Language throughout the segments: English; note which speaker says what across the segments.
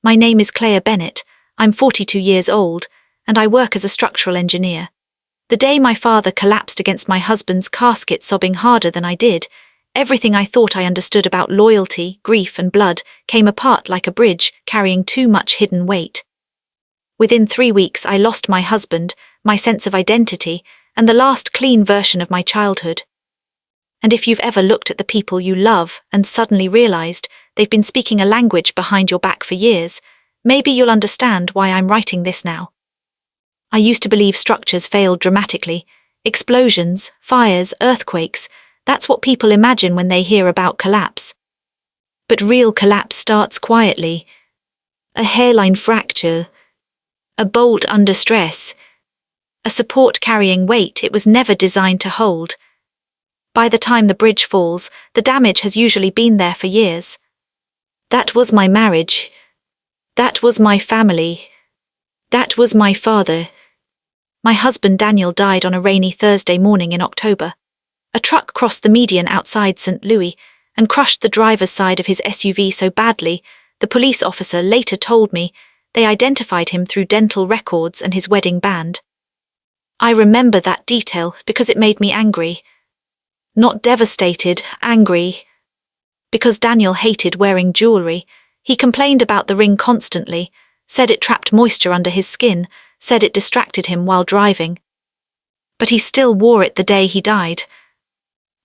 Speaker 1: My name is Claire Bennett, I'm 42 years old, and I work as a structural engineer. The day my father collapsed against my husband's casket sobbing harder than I did, everything I thought I understood about loyalty, grief and blood came apart like a bridge carrying too much hidden weight. Within 3 weeks I lost my husband, my sense of identity, and the last clean version of my childhood. And if you've ever looked at the people you love and suddenly realized they've been speaking a language behind your back for years, maybe you'll understand why I'm writing this now. I used to believe structures failed dramatically. Explosions, fires, earthquakes, that's what people imagine when they hear about collapse. But real collapse starts quietly. A hairline fracture, a bolt under stress, a support carrying weight it was never designed to hold. By the time the bridge falls, the damage has usually been there for years. That was my marriage. That was my family. That was my father. My husband Daniel died on a rainy Thursday morning in October. A truck crossed the median outside St. Louis and crushed the driver's side of his SUV so badly, the police officer later told me, they identified him through dental records and his wedding band. I remember that detail because it made me angry. Not devastated, angry. Because Daniel hated wearing jewelry, he complained about the ring constantly, said it trapped moisture under his skin, said it distracted him while driving. But he still wore it the day he died.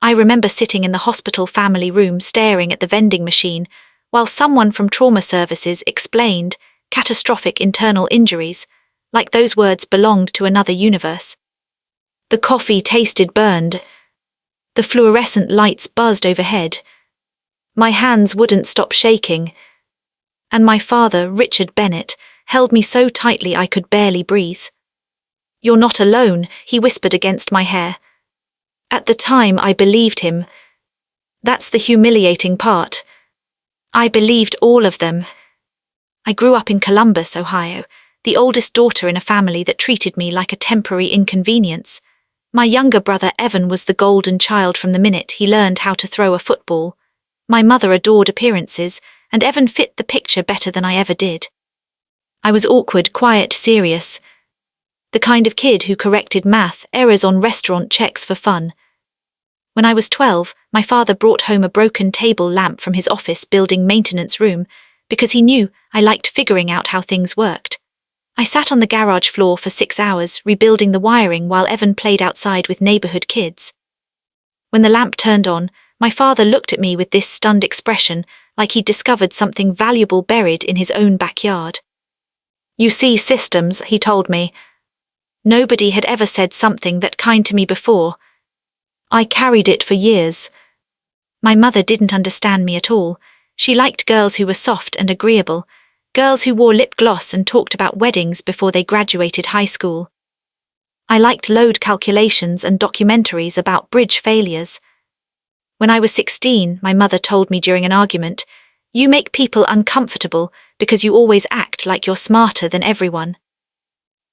Speaker 1: I remember sitting in the hospital family room staring at the vending machine while someone from trauma services explained catastrophic internal injuries, like those words belonged to another universe. The coffee tasted burned. The fluorescent lights buzzed overhead. My hands wouldn't stop shaking. And my father, Richard Bennett, held me so tightly I could barely breathe. "You're not alone," he whispered against my hair. At the time, I believed him. That's the humiliating part. I believed all of them. I grew up in Columbus, Ohio, the oldest daughter in a family that treated me like a temporary inconvenience. My younger brother Evan was the golden child from the minute he learned how to throw a football. My mother adored appearances, and Evan fit the picture better than I ever did. I was awkward, quiet, serious. The kind of kid who corrected math errors on restaurant checks for fun. When I was 12, my father brought home a broken table lamp from his office building maintenance room because he knew I liked figuring out how things worked. I sat on the garage floor for 6 hours rebuilding the wiring while Evan played outside with neighborhood kids. When the lamp turned on, my father looked at me with this stunned expression, like he'd discovered something valuable buried in his own backyard. "You see systems," he told me. Nobody had ever said something that kind to me before. I carried it for years. My mother didn't understand me at all. She liked girls who were soft and agreeable, girls who wore lip gloss and talked about weddings before they graduated high school. I liked load calculations and documentaries about bridge failures. When I was 16, my mother told me during an argument, "You make people uncomfortable because you always act like you're smarter than everyone."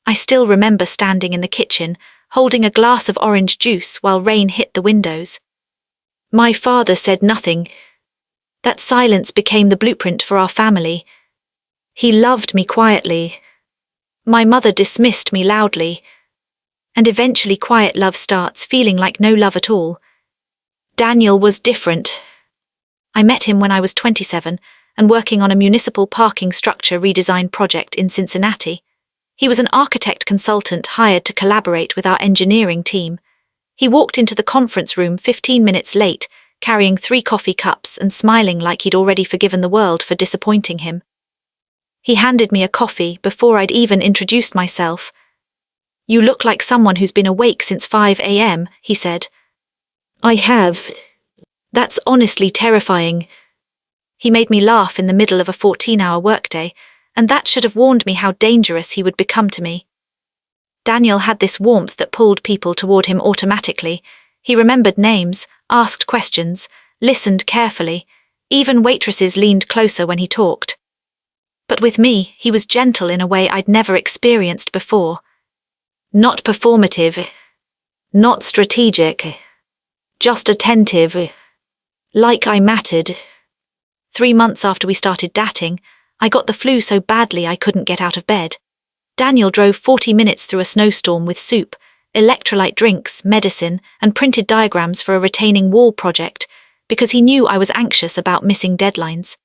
Speaker 1: I still remember standing in the kitchen, holding a glass of orange juice while rain hit the windows. My father said nothing. That silence became the blueprint for our family. He loved me quietly. My mother dismissed me loudly. And eventually quiet love starts feeling like no love at all. Daniel was different. I met him when I was 27 and working on a municipal parking structure redesign project in Cincinnati. He was an architect consultant hired to collaborate with our engineering team. He walked into the conference room 15 minutes late, carrying 3 coffee cups and smiling like he'd already forgiven the world for disappointing him. He handed me a coffee before I'd even introduced myself. "You look like someone who's been awake since 5 a.m., he said. "I have. That's honestly terrifying." He made me laugh in the middle of a 14-hour workday, and that should have warned me how dangerous he would become to me. Daniel had this warmth that pulled people toward him automatically. He remembered names, asked questions, listened carefully. Even waitresses leaned closer when he talked. But with me, he was gentle in a way I'd never experienced before. Not performative, not strategic, just attentive, like I mattered. 3 months after we started dating, I got the flu so badly I couldn't get out of bed. Daniel drove 40 minutes through a snowstorm with soup, electrolyte drinks, medicine, and printed diagrams for a retaining wall project, because he knew I was anxious about missing deadlines.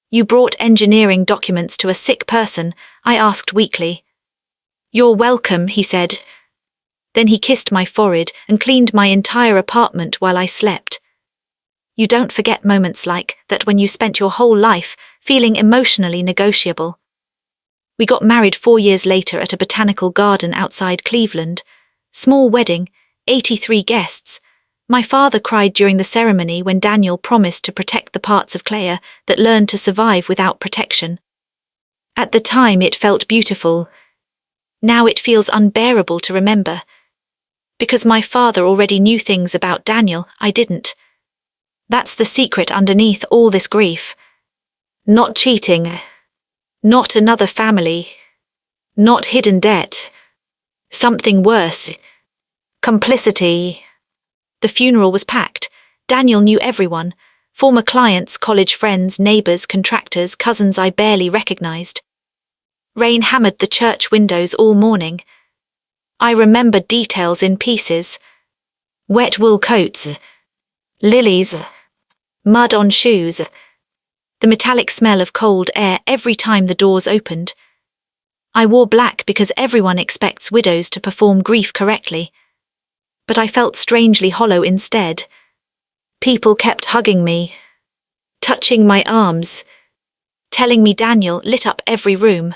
Speaker 1: "You brought engineering documents to a sick person?" I asked weakly. "You're welcome," he said. Then he kissed my forehead and cleaned my entire apartment while I slept. You don't forget moments like that when you spent your whole life feeling emotionally negotiable. We got married 4 years later at a botanical garden outside Cleveland. Small wedding, 83 guests. My father cried during the ceremony when Daniel promised to protect the parts of Clea that learned to survive without protection. At the time it felt beautiful. Now it feels unbearable to remember. Because my father already knew things about Daniel I didn't. That's the secret underneath all this grief. Not cheating. Not another family. Not hidden debt. Something worse. Complicity. The funeral was packed. Daniel knew everyone. Former clients, college friends, neighbors, contractors, cousins I barely recognized. Rain hammered the church windows all morning. I remember details in pieces. Wet wool coats. Lilies. Mud on shoes. The metallic smell of cold air every time the doors opened. I wore black because everyone expects widows to perform grief correctly. But I felt strangely hollow instead. People kept hugging me, touching my arms, telling me Daniel lit up every room.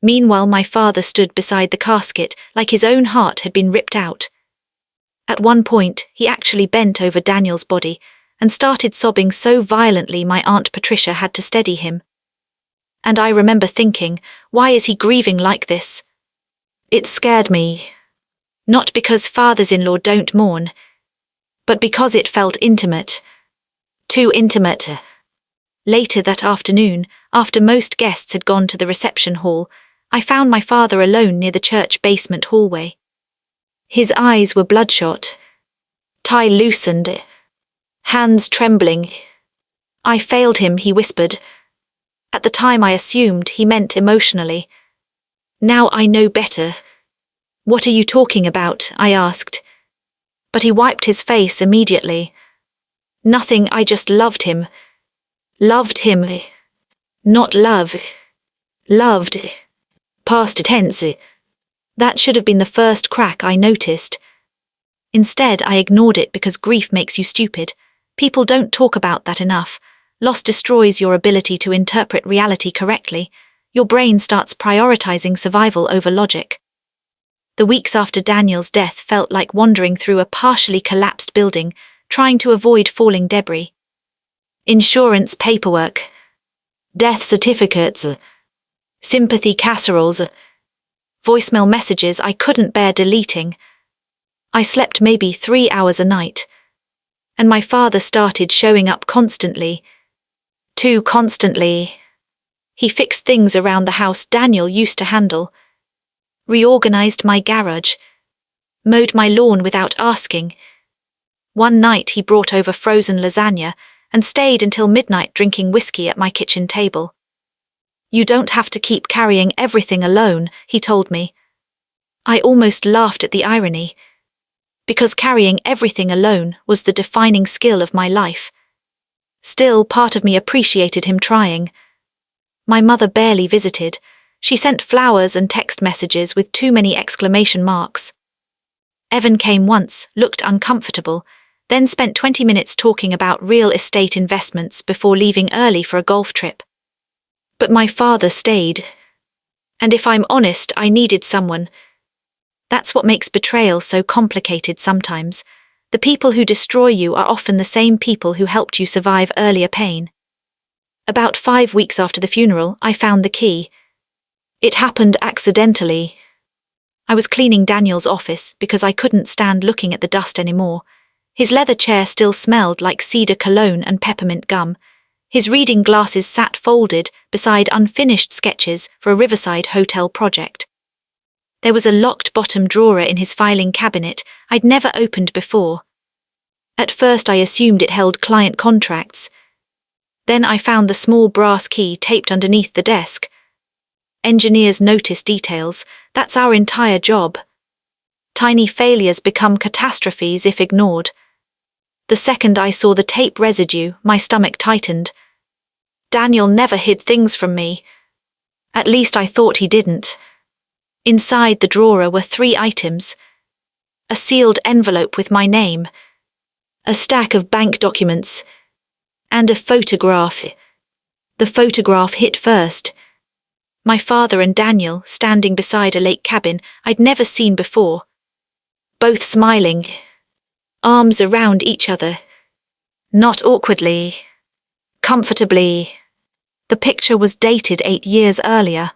Speaker 1: Meanwhile, my father stood beside the casket like his own heart had been ripped out. At one point, he actually bent over Daniel's body and started sobbing so violently my Aunt Patricia had to steady him. And I remember thinking, why is he grieving like this? It scared me. Not because fathers-in-law don't mourn, but because it felt intimate. Too intimate. Later that afternoon, after most guests had gone to the reception hall, I found my father alone near the church basement hallway. His eyes were bloodshot, tie loosened, hands trembling. "I failed him," he whispered. At the time I assumed he meant emotionally. Now I know better. "What are you talking about?" I asked. But he wiped his face immediately. "Nothing, I just loved him. Loved him. Not love. Loved. Past tense." That should have been the first crack I noticed. Instead, I ignored it because grief makes you stupid. People don't talk about that enough. Loss destroys your ability to interpret reality correctly. Your brain starts prioritizing survival over logic. The weeks after Daniel's death felt like wandering through a partially collapsed building, trying to avoid falling debris. Insurance paperwork. Death certificates. Sympathy casseroles. Voicemail messages I couldn't bear deleting. I slept maybe 3 hours a night. And my father started showing up constantly. Too constantly. He fixed things around the house Daniel used to handle. Reorganized my garage. Mowed my lawn without asking. One night he brought over frozen lasagna and stayed until midnight drinking whiskey at my kitchen table. "You don't have to keep carrying everything alone," he told me. I almost laughed at the irony. Because carrying everything alone was the defining skill of my life. Still, part of me appreciated him trying. My mother barely visited. She sent flowers and text messages with too many exclamation marks. Evan came once, looked uncomfortable, then spent 20 minutes talking about real estate investments before leaving early for a golf trip. But my father stayed. And if I'm honest, I needed someone. That's what makes betrayal so complicated sometimes. The people who destroy you are often the same people who helped you survive earlier pain. About 5 weeks after the funeral, I found the key. It happened accidentally. I was cleaning Daniel's office because I couldn't stand looking at the dust anymore. His leather chair still smelled like cedar cologne and peppermint gum. His reading glasses sat folded beside unfinished sketches for a Riverside hotel project. There was a locked bottom drawer in his filing cabinet I'd never opened before. At first I assumed it held client contracts. Then I found the small brass key taped underneath the desk. Engineers notice details. That's our entire job. Tiny failures become catastrophes if ignored. The second I saw the tape residue, my stomach tightened. Daniel never hid things from me. At least I thought he didn't. Inside the drawer were 3 items. A sealed envelope with my name, a stack of bank documents, and a photograph. The photograph hit first. My father and Daniel standing beside a lake cabin I'd never seen before. Both smiling, arms around each other. Not awkwardly, comfortably. The picture was dated 8 years earlier.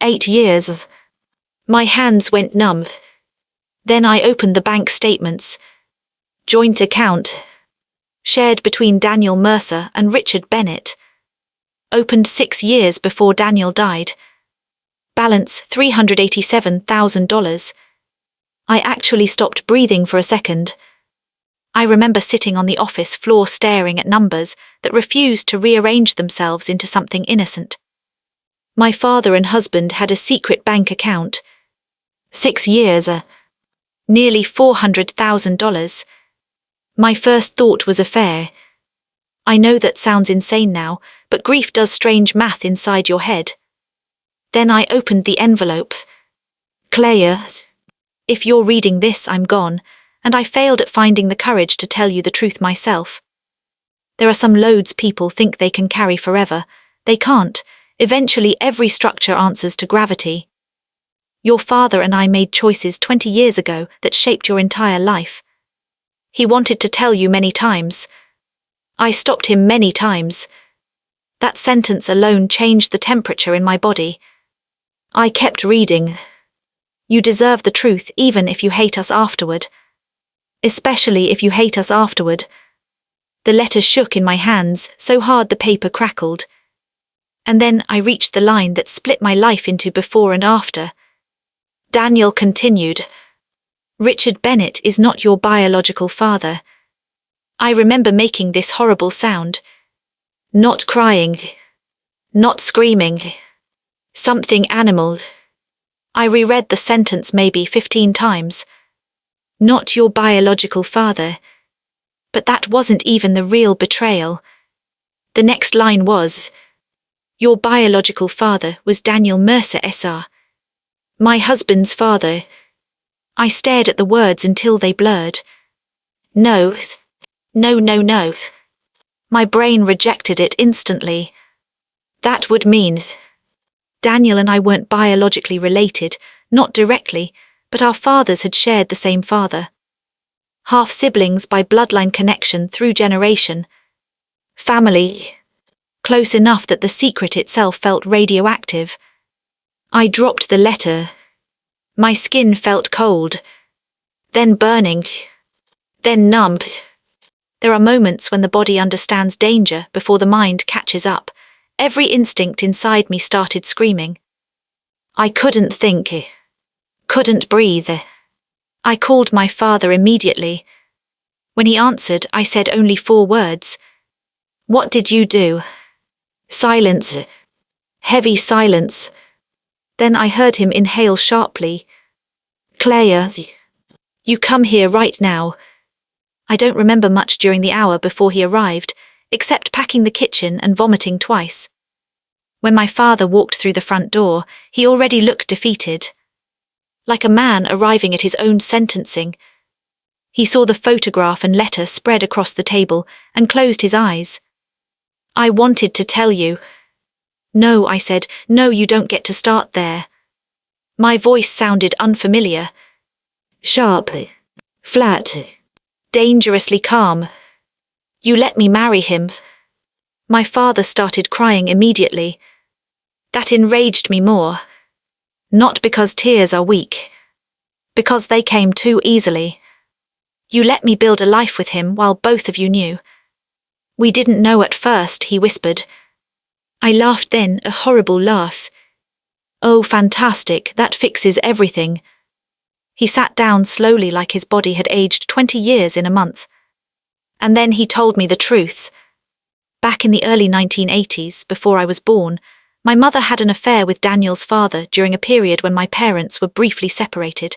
Speaker 1: 8 years. My hands went numb. Then I opened the bank statements. Joint account. Shared between Daniel Mercer and Richard Bennett. Opened 6 years before Daniel died. Balance $387,000. I actually stopped breathing for a second. I remember sitting on the office floor staring at numbers that refused to rearrange themselves into something innocent. My father and husband had a secret bank account. 6 years, nearly $400,000. My first thought was affair. I know that sounds insane now, but grief does strange math inside your head. Then I opened the envelopes. Claire, if you're reading this, I'm gone, and I failed at finding the courage to tell you the truth myself. There are some loads people think they can carry forever. They can't. Eventually every structure answers to gravity. Your father and I made choices 20 years ago that shaped your entire life. He wanted to tell you many times. I stopped him many times. That sentence alone changed the temperature in my body. I kept reading. You deserve the truth even if you hate us afterward. Especially if you hate us afterward. The letter shook in my hands, so hard the paper crackled. And then I reached the line that split my life into before and after. Daniel continued. Richard Bennett is not your biological father. I remember making this horrible sound. Not crying. Not screaming. Something animal. I reread the sentence maybe 15 times. Not your biological father. But that wasn't even the real betrayal. The next line was, your biological father was Daniel Mercer SR. My husband's father. I stared at the words until they blurred. No. No, no, no. My brain rejected it instantly. That would mean Daniel and I weren't biologically related, not directly, but our fathers had shared the same father. Half-siblings by bloodline connection through generation. Family. Close enough that the secret itself felt radioactive. I dropped the letter. My skin felt cold. Then burning. Then numb. There are moments when the body understands danger before the mind catches up. Every instinct inside me started screaming. I couldn't think. Couldn't breathe. I called my father immediately. When he answered, I said only 4 words. What did you do? Silence. Heavy silence. Then I heard him inhale sharply. Claire, you come here right now. I don't remember much during the hour before he arrived, except packing the kitchen and vomiting twice. When my father walked through the front door, he already looked defeated. Like a man arriving at his own sentencing. He saw the photograph and letter spread across the table and closed his eyes. I wanted to tell you. No, I said, no, you don't get to start there. My voice sounded unfamiliar. Sharp. Flat. Dangerously calm. You let me marry him. My father started crying immediately. That enraged me more. Not because tears are weak. Because they came too easily. You let me build a life with him while both of you knew. We didn't know at first, he whispered. I laughed then, a horrible laugh. Oh, fantastic, that fixes everything. He sat down slowly like his body had aged 20 years in a month. And then he told me the truth. Back in the early 1980s, before I was born, my mother had an affair with Daniel's father during a period when my parents were briefly separated.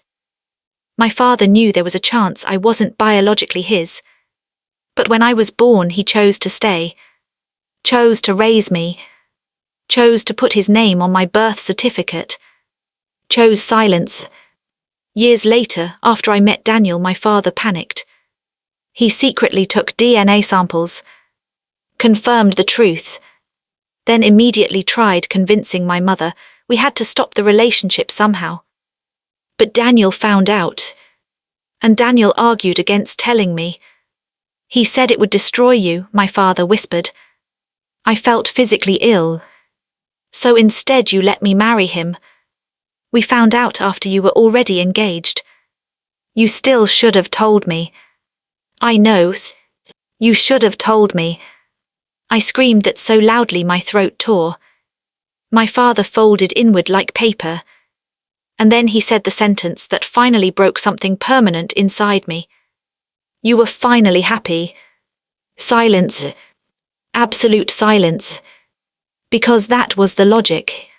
Speaker 1: My father knew there was a chance I wasn't biologically his. But when I was born, he chose to stay, chose to raise me, chose to put his name on my birth certificate, chose silence. Years later, after I met Daniel, my father panicked. He secretly took DNA samples, confirmed the truth, then immediately tried convincing my mother we had to stop the relationship somehow. But Daniel found out, and Daniel argued against telling me. He said it would destroy you, my father whispered. I felt physically ill. So instead you let me marry him. We found out after you were already engaged. You still should have told me. I know. You should have told me. I screamed that so loudly my throat tore. My father folded inward like paper. And then he said the sentence that finally broke something permanent inside me. You were finally happy. Silence. Absolute silence. Because that was the logic.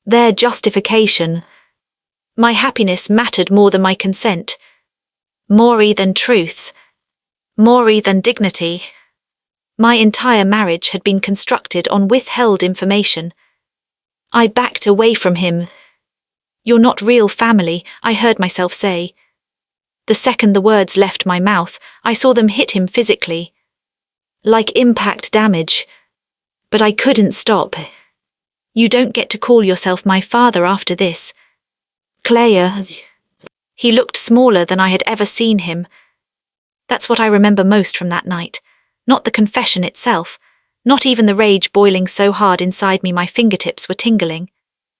Speaker 1: Their justification. My happiness mattered more than my consent. More than truth. More than dignity. My entire marriage had been constructed on withheld information. I backed away from him. You're not real family, I heard myself say. The second the words left my mouth, I saw them hit him physically. Like impact damage. But I couldn't stop. You don't get to call yourself my father after this. Claire. He looked smaller than I had ever seen him. That's what I remember most from that night. Not the confession itself, not even the rage boiling so hard inside me my fingertips were tingling.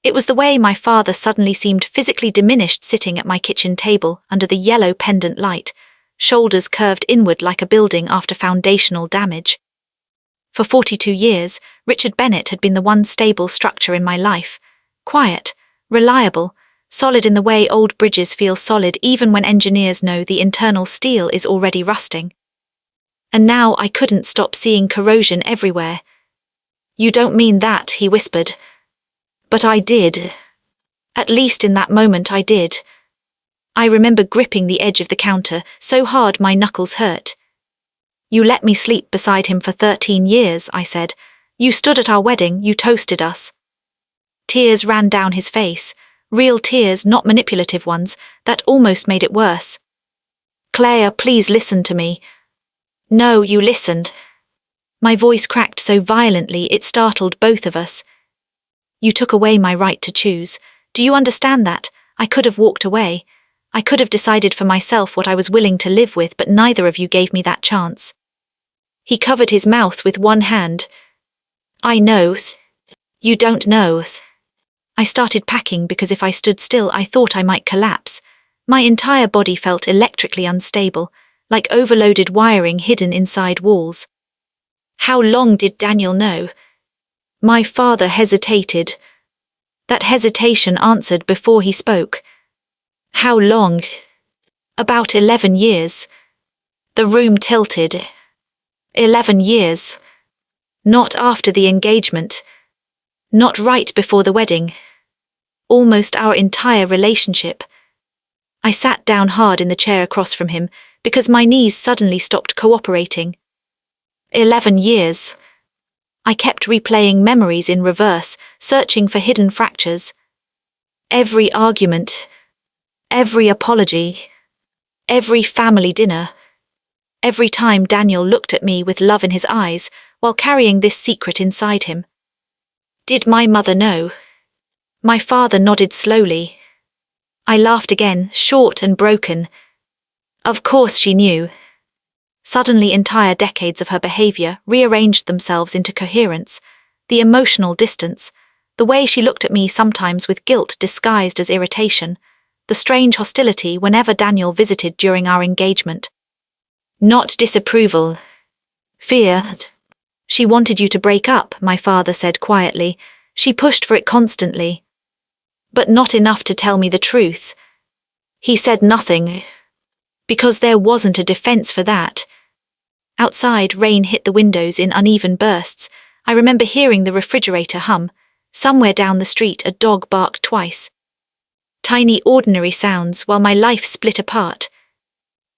Speaker 1: It was the way my father suddenly seemed physically diminished sitting at my kitchen table under the yellow pendant light, shoulders curved inward like a building after foundational damage. For 42 years, Richard Bennett had been the one stable structure in my life. Quiet, reliable, solid in the way old bridges feel solid even when engineers know the internal steel is already rusting. And now I couldn't stop seeing corrosion everywhere. You don't mean that, he whispered. But I did. At least in that moment I did. I remember gripping the edge of the counter so hard my knuckles hurt. You let me sleep beside him for 13 years, I said. You stood at our wedding, you toasted us. Tears ran down his face, real tears, not manipulative ones, that almost made it worse. Claire, please listen to me. No, you listened. My voice cracked so violently it startled both of us. You took away my right to choose. Do you understand that? I could have walked away. I could have decided for myself what I was willing to live with, but neither of you gave me that chance. He covered his mouth with one hand. I know. You don't know. I started packing because if I stood still I thought I might collapse. My entire body felt electrically unstable, like overloaded wiring hidden inside walls. How long did Daniel know? My father hesitated. That hesitation answered before he spoke. How long? About 11 years. The room tilted. 11 years. Not after the engagement. Not right before the wedding. Almost our entire relationship. I sat down hard in the chair across from him because my knees suddenly stopped cooperating. 11 years. I kept replaying memories in reverse, searching for hidden fractures. Every argument, every apology, every family dinner, every time Daniel looked at me with love in his eyes while carrying this secret inside him. Did my mother know? My father nodded slowly. I laughed again, short and broken. Of course she knew. Suddenly entire decades of her behavior rearranged themselves into coherence, the emotional distance, the way she looked at me sometimes with guilt disguised as irritation, the strange hostility whenever Daniel visited during our engagement. Not disapproval. Fear. She wanted you to break up, my father said quietly. She pushed for it constantly. But not enough to tell me the truth. He said nothing. Because there wasn't a defense for that. Outside, rain hit the windows in uneven bursts. I remember hearing the refrigerator hum. Somewhere down the street, a dog barked twice. Tiny, ordinary sounds while my life split apart.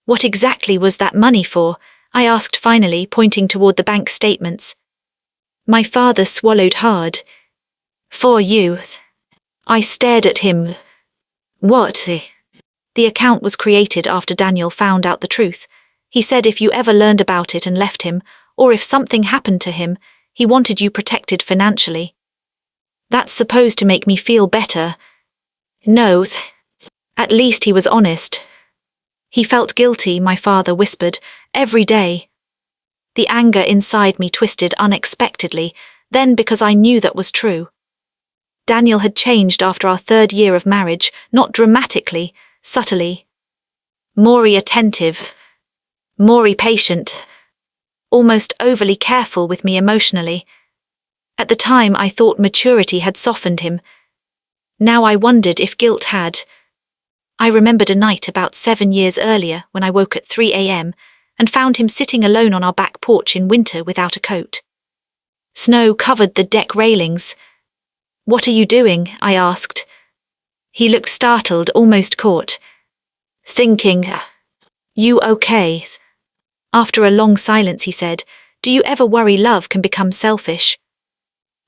Speaker 1: What exactly was that money for? I asked finally, pointing toward the bank statements. My father swallowed hard. For you. I stared at him. What? The account was created after Daniel found out the truth. He said if you ever learned about it and left him, or if something happened to him, he wanted you protected financially. That's supposed to make me feel better. No. At least he was honest. He felt guilty, my father whispered, every day. The anger inside me twisted unexpectedly, then because I knew that was true. Daniel had changed after our 3rd year of marriage, not dramatically, subtly. More attentive. More patient. Almost overly careful with me emotionally. At the time I thought maturity had softened him. Now I wondered if guilt had. I remembered a night about 7 years earlier when I woke at 3 a.m. and found him sitting alone on our back porch in winter without a coat. Snow covered the deck railings. What are you doing? I asked. He looked startled, almost caught. Thinking. You okay? After a long silence he said, do you ever worry love can become selfish?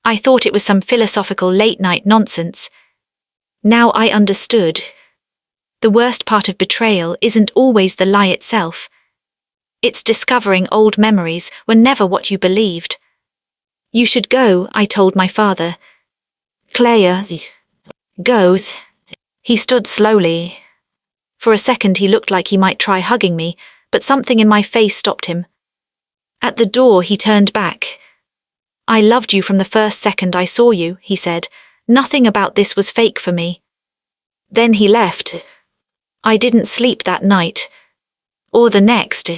Speaker 1: I thought it was some philosophical late-night nonsense. Now I understood. The worst part of betrayal isn't always the lie itself. It's discovering old memories were never what you believed. You should go, I told my father. Claire goes. He stood slowly. For a second he looked like he might try hugging me, but something in my face stopped him. At the door he turned back. I loved you from the first second I saw you, he said. Nothing about this was fake for me. Then he left. I didn't sleep that night. Or the next.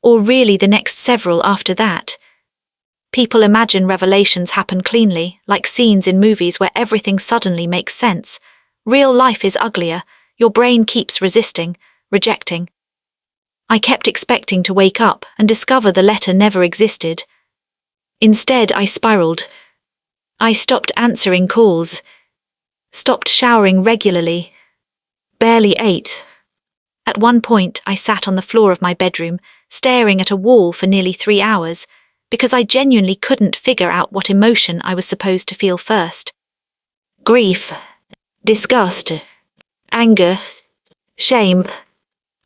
Speaker 1: Or really the next several after that. People imagine revelations happen cleanly, like scenes in movies where everything suddenly makes sense. Real life is uglier. Your brain keeps resisting, rejecting. I kept expecting to wake up and discover the letter never existed. Instead, I spiraled. I stopped answering calls. Stopped showering regularly. Barely ate. At one point, I sat on the floor of my bedroom, staring at a wall for nearly 3 hours, because I genuinely couldn't figure out what emotion I was supposed to feel first. Grief. Disgust. Anger. Shame.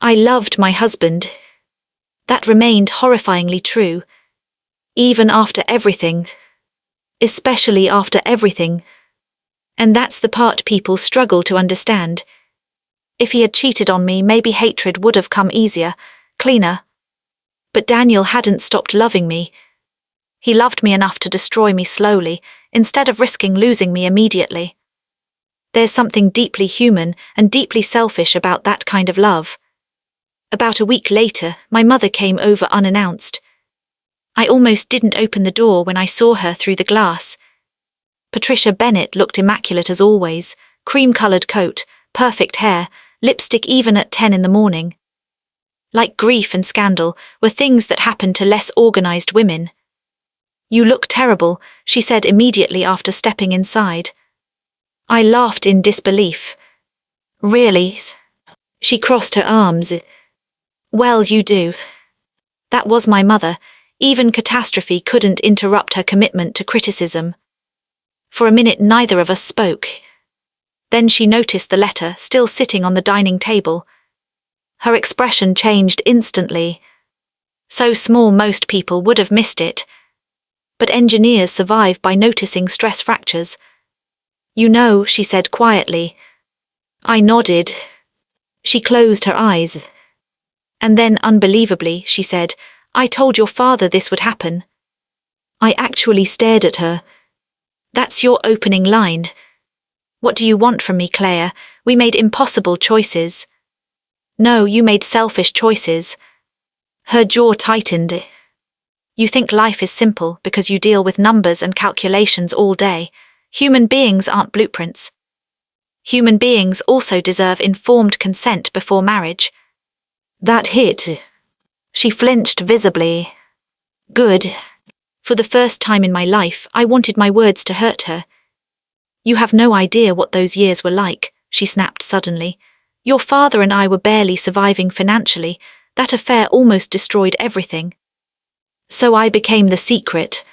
Speaker 1: I loved my husband. That remained horrifyingly true. Even after everything. Especially after everything. And that's the part people struggle to understand. If he had cheated on me, maybe hatred would have come easier, cleaner. But Daniel hadn't stopped loving me. He loved me enough to destroy me slowly, instead of risking losing me immediately. There's something deeply human and deeply selfish about that kind of love. About a week later, my mother came over unannounced. I almost didn't open the door when I saw her through the glass. Patricia Bennett looked immaculate as always, cream-coloured coat, perfect hair, lipstick even at 10 in the morning. Like grief and scandal were things that happened to less organised women. You look terrible, she said immediately after stepping inside. I laughed in disbelief. Really? She crossed her arms. Well, you do. That was my mother. Even catastrophe couldn't interrupt her commitment to criticism. For a minute neither of us spoke. Then she noticed the letter still sitting on the dining table. Her expression changed instantly. So small most people would have missed it. But engineers survive by noticing stress fractures. You know, she said quietly. I nodded. She closed her eyes. And then, unbelievably, she said, I told your father this would happen. I actually stared at her. That's your opening line. What do you want from me, Claire? We made impossible choices. No, you made selfish choices. Her jaw tightened. You think life is simple because you deal with numbers and calculations all day. Human beings aren't blueprints. Human beings also deserve informed consent before marriage. That hit. She flinched visibly. Good. For the first time in my life, I wanted my words to hurt her. You have no idea what those years were like, she snapped suddenly. Your father and I were barely surviving financially. That affair almost destroyed everything. So I became the secret.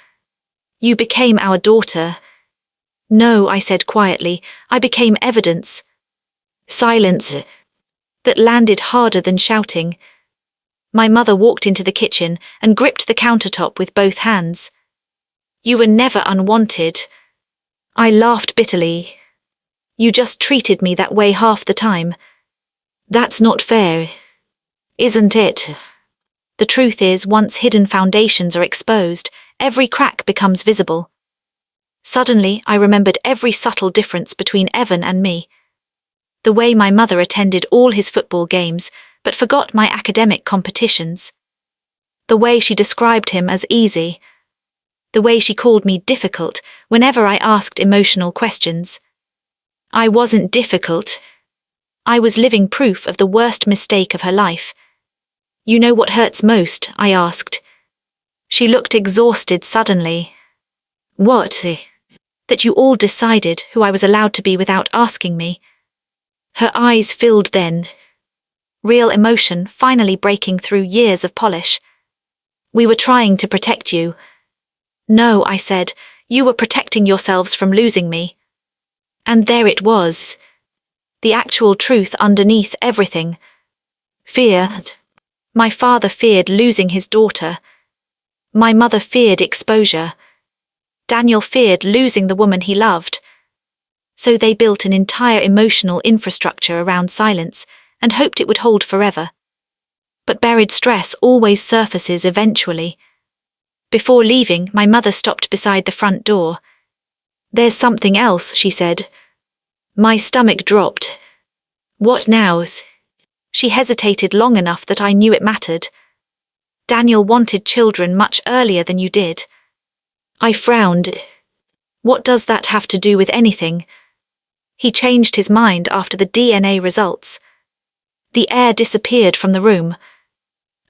Speaker 1: You became our daughter. No, I said quietly, I became evidence. Silence. That landed harder than shouting. My mother walked into the kitchen and gripped the countertop with both hands. You were never unwanted. I laughed bitterly. You just treated me that way half the time. That's not fair. Isn't it? The truth is, once hidden foundations are exposed, every crack becomes visible. Suddenly, I remembered every subtle difference between Evan and me. The way my mother attended all his football games, but forgot my academic competitions. The way she described him as easy. The way she called me difficult whenever I asked emotional questions. I wasn't difficult. I was living proof of the worst mistake of her life. You know what hurts most? I asked. She looked exhausted suddenly. What? That you all decided who I was allowed to be without asking me. Her eyes filled then. Real emotion finally breaking through years of polish. We were trying to protect you. No, I said, you were protecting yourselves from losing me. And there it was. The actual truth underneath everything. Fear. My father feared losing his daughter. My mother feared exposure. Daniel feared losing the woman he loved. So they built an entire emotional infrastructure around silence and hoped it would hold forever. But buried stress always surfaces eventually. Before leaving, my mother stopped beside the front door. There's something else, she said. My stomach dropped. What now? She hesitated long enough that I knew it mattered. Daniel wanted children much earlier than you did. I frowned. What does that have to do with anything? He changed his mind after the DNA results. The air disappeared from the room.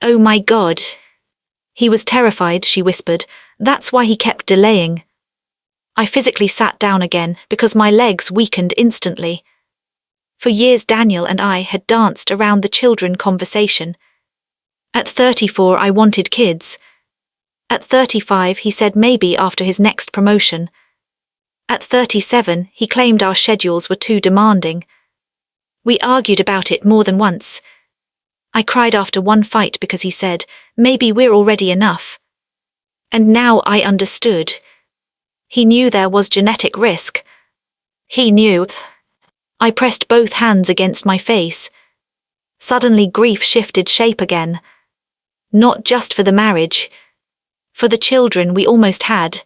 Speaker 1: Oh my God. He was terrified, she whispered. That's why he kept delaying. I physically sat down again because my legs weakened instantly. For years Daniel and I had danced around the children conversation. At 34 I wanted kids. At 35 he said maybe after his next promotion. At 37 he claimed our schedules were too demanding. We argued about it more than once. I cried after one fight because he said, maybe we're already enough. And now I understood. He knew there was genetic risk. He knew. I pressed both hands against my face. Suddenly grief shifted shape again. Not just for the marriage. For the children we almost had.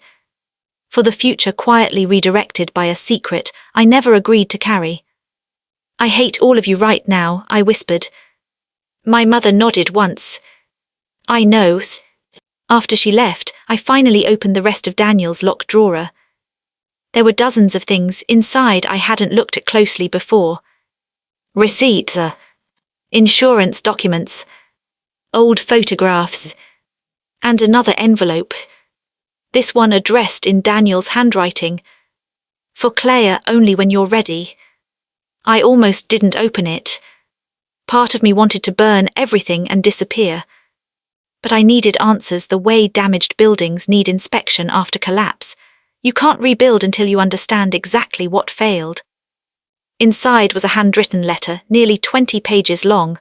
Speaker 1: For the future quietly redirected by a secret I never agreed to carry. I hate all of you right now, I whispered. My mother nodded once. I know. After she left, I finally opened the rest of Daniel's locked drawer. There were dozens of things inside I hadn't looked at closely before. Receipts, insurance documents, old photographs, and another envelope. This one addressed in Daniel's handwriting. For Claire, only when you're ready. I almost didn't open it. Part of me wanted to burn everything and disappear. But I needed answers the way damaged buildings need inspection after collapse. You can't rebuild until you understand exactly what failed. Inside was a handwritten letter, nearly 20 pages long.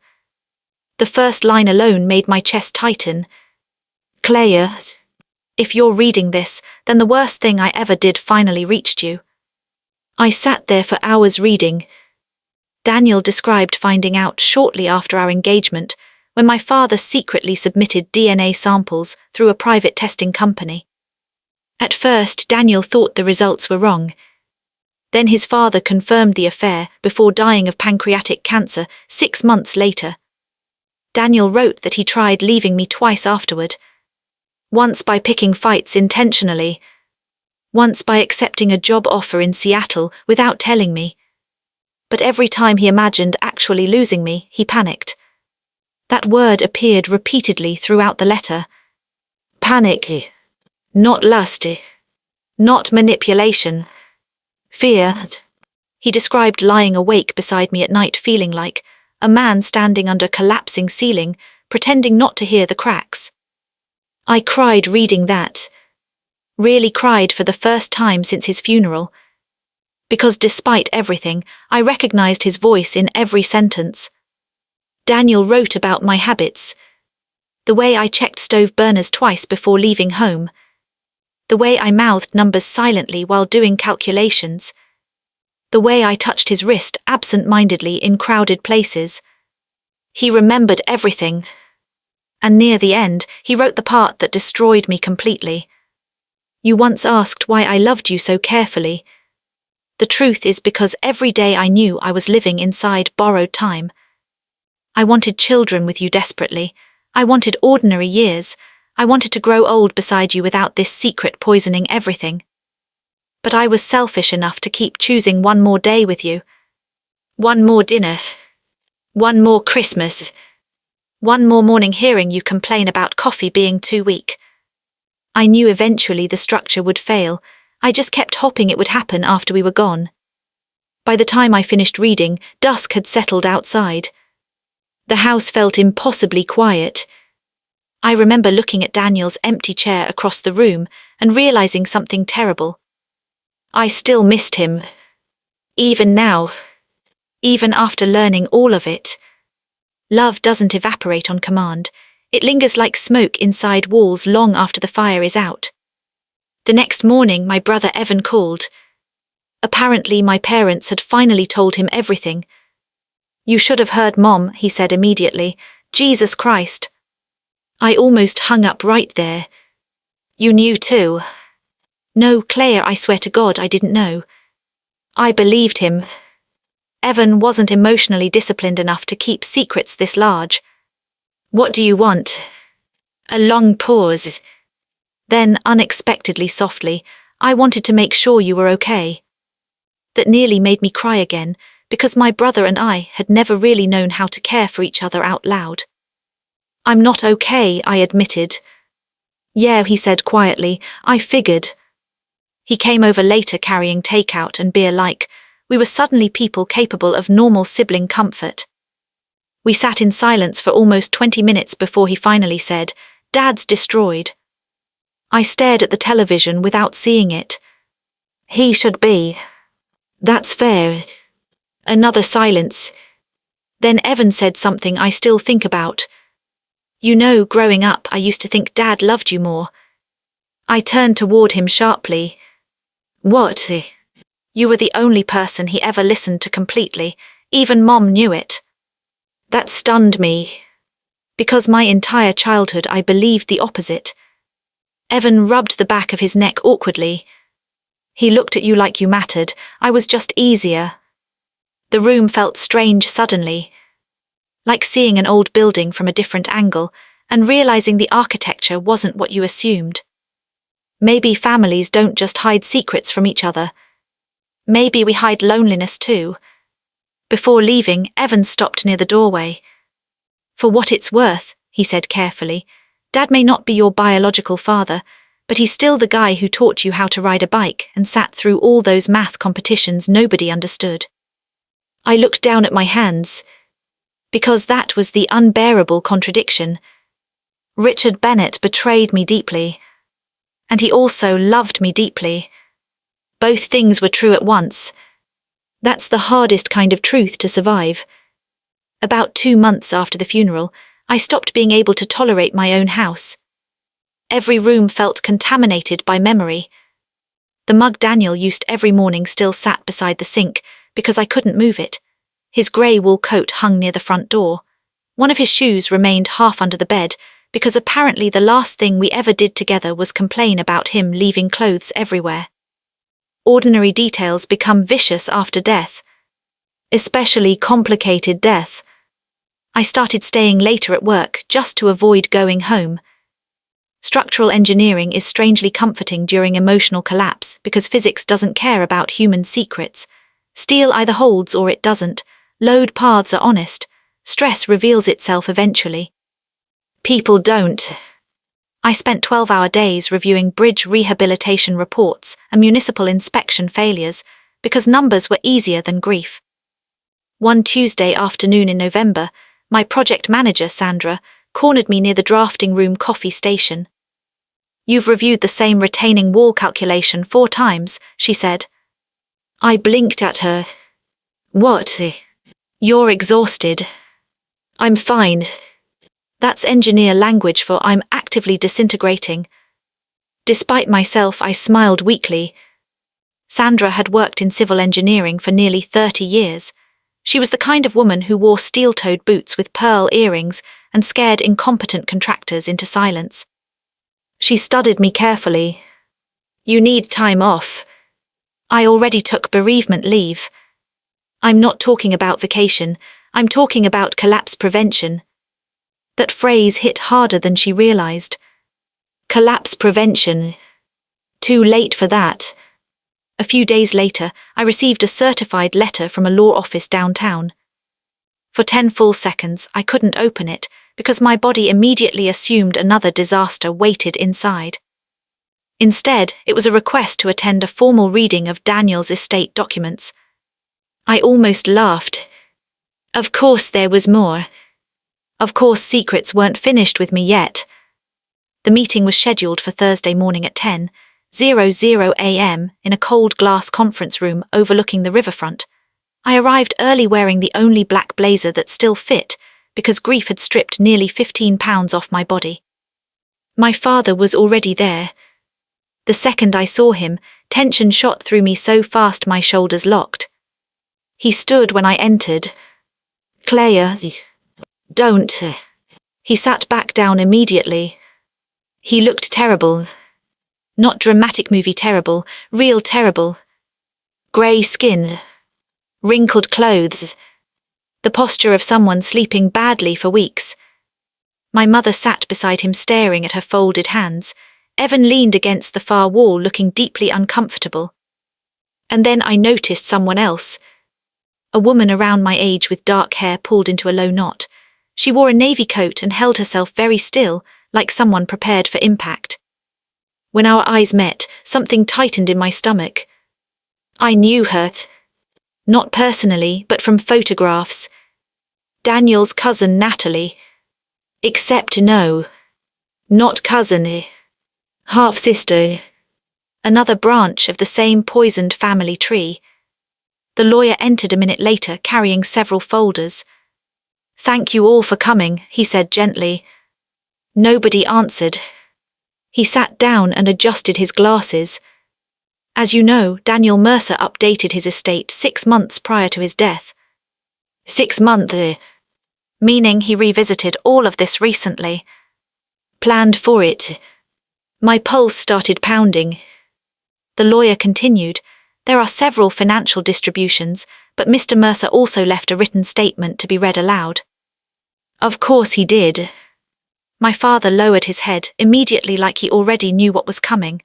Speaker 1: The first line alone made my chest tighten. Claire, if you're reading this, then the worst thing I ever did finally reached you. I sat there for hours reading. Daniel described finding out shortly after our engagement, when my father secretly submitted DNA samples through a private testing company. At first, Daniel thought the results were wrong. Then his father confirmed the affair before dying of pancreatic cancer 6 months later. Daniel wrote that he tried leaving me twice afterward. Once by picking fights intentionally. Once by accepting a job offer in Seattle without telling me. But every time he imagined actually losing me, he panicked. That word appeared repeatedly throughout the letter. Panic. Not lust. Not manipulation. Fear. He described lying awake beside me at night feeling like a man standing under collapsing ceiling, pretending not to hear the cracks. I cried reading that. Really cried for the first time since his funeral. Because despite everything, I recognized his voice in every sentence. Daniel wrote about my habits. The way I checked stove burners twice before leaving home. The way I mouthed numbers silently while doing calculations. The way I touched his wrist absent-mindedly in crowded places. He remembered everything. And near the end, he wrote the part that destroyed me completely. You once asked why I loved you so carefully. The truth is because every day I knew I was living inside borrowed time. I wanted children with you desperately. I wanted ordinary years. I wanted to grow old beside you without this secret poisoning everything. But I was selfish enough to keep choosing one more day with you. One more dinner. One more Christmas. One more morning hearing you complain about coffee being too weak. I knew eventually the structure would fail. I just kept hoping it would happen after we were gone. By the time I finished reading, dusk had settled outside. The house felt impossibly quiet. I remember looking at Daniel's empty chair across the room and realizing something terrible. I still missed him. Even now. Even after learning all of it. Love doesn't evaporate on command. It lingers like smoke inside walls long after the fire is out. The next morning, my brother Evan called. Apparently, my parents had finally told him everything. You should have heard Mom, he said immediately. Jesus Christ. I almost hung up right there. You knew too. No, Claire, I swear to God I didn't know. I believed him. Evan wasn't emotionally disciplined enough to keep secrets this large. What do you want? A long pause. Then, unexpectedly softly, I wanted to make sure you were okay. That nearly made me cry again, because my brother and I had never really known how to care for each other out loud. I'm not okay, I admitted. Yeah, he said quietly, I figured. He came over later carrying takeout and beer like we were suddenly people capable of normal sibling comfort. We sat in silence for almost 20 minutes before he finally said, Dad's destroyed. I stared at the television without seeing it. He should be. That's fair. Another silence. Then Evan said something I still think about. You know, growing up, I used to think Dad loved you more. I turned toward him sharply. What? You were the only person he ever listened to completely. Even Mom knew it. That stunned me. Because my entire childhood I believed the opposite. Evan rubbed the back of his neck awkwardly. He looked at you like you mattered. I was just easier. The room felt strange suddenly. Like seeing an old building from a different angle and realizing the architecture wasn't what you assumed. Maybe families don't just hide secrets from each other. Maybe we hide loneliness too. Before leaving, Evan stopped near the doorway. For what it's worth, he said carefully, Dad may not be your biological father, but he's still the guy who taught you how to ride a bike and sat through all those math competitions nobody understood. I looked down at my hands. Because that was the unbearable contradiction. Richard Bennett betrayed me deeply. And he also loved me deeply. Both things were true at once. That's the hardest kind of truth to survive. About 2 months after the funeral, I stopped being able to tolerate my own house. Every room felt contaminated by memory. The mug Daniel used every morning still sat beside the sink because I couldn't move it. His grey wool coat hung near the front door. One of his shoes remained half under the bed because apparently the last thing we ever did together was complain about him leaving clothes everywhere. Ordinary details become vicious after death. Especially complicated death. I started staying later at work just to avoid going home. Structural engineering is strangely comforting during emotional collapse because physics doesn't care about human secrets. Steel either holds or it doesn't. Load paths are honest. Stress reveals itself eventually. People don't. I spent 12-hour days reviewing bridge rehabilitation reports and municipal inspection failures because numbers were easier than grief. One Tuesday afternoon in November, my project manager, Sandra, cornered me near the drafting room coffee station. "You've reviewed the same retaining wall calculation 4 times, she said. I blinked at her. "What? You're exhausted." "I'm fine." That's engineer language for "I'm actively disintegrating." Despite myself, I smiled weakly. Sandra had worked in civil engineering for nearly 30 years. She was the kind of woman who wore steel-toed boots with pearl earrings and scared incompetent contractors into silence. She studied me carefully. "You need time off." I already took bereavement leave. "I'm not talking about vacation, I'm talking about collapse prevention." That phrase hit harder than she realized. Collapse prevention. Too late for that. A few days later, I received a certified letter from a law office downtown. For 10 full seconds, I couldn't open it because my body immediately assumed another disaster waited inside. Instead, it was a request to attend a formal reading of Daniel's estate documents. I almost laughed. Of course there was more. Of course secrets weren't finished with me yet. The meeting was scheduled for Thursday morning at 10:00 a.m. in a cold glass conference room overlooking the riverfront. I arrived early wearing the only black blazer that still fit, because grief had stripped nearly 15 pounds off my body. My father was already there. The second I saw him, tension shot through me so fast my shoulders locked. He stood when I entered. "Claire, don't." He sat back down immediately. He looked terrible. Not dramatic movie terrible, real terrible. Grey skin. Wrinkled clothes. The posture of someone sleeping badly for weeks. My mother sat beside him staring at her folded hands. Evan leaned against the far wall looking deeply uncomfortable. And then I noticed someone else. A woman around my age with dark hair pulled into a low knot. She wore a navy coat and held herself very still, like someone prepared for impact. When our eyes met, something tightened in my stomach. I knew her. Not personally, but from photographs. Daniel's cousin Natalie. Except no. Not cousin. Half-sister. Another branch of the same poisoned family tree. The lawyer entered a minute later carrying several folders. "Thank you all for coming," he said gently. Nobody answered. He sat down and adjusted his glasses. As you know, Daniel Mercer updated his estate 6 months prior to his death. 6 months, meaning he revisited all of this recently. Planned for it. My pulse started pounding. The lawyer continued, "There are several financial distributions, but Mr. Mercer also left a written statement to be read aloud." Of course he did. My father lowered his head immediately like he already knew what was coming.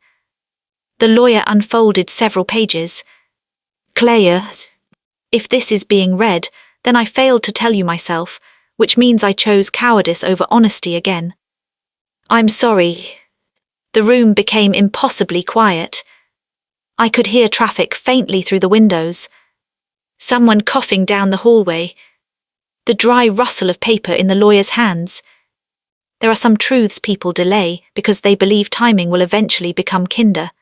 Speaker 1: The lawyer unfolded several pages. "Claire, if this is being read, then I failed to tell you myself, which means I chose cowardice over honesty again. I'm sorry." The room became impossibly quiet. I could hear traffic faintly through the windows. Someone coughing down the hallway. The dry rustle of paper in the lawyer's hands. There are some truths people delay because they believe timing will eventually become kinder.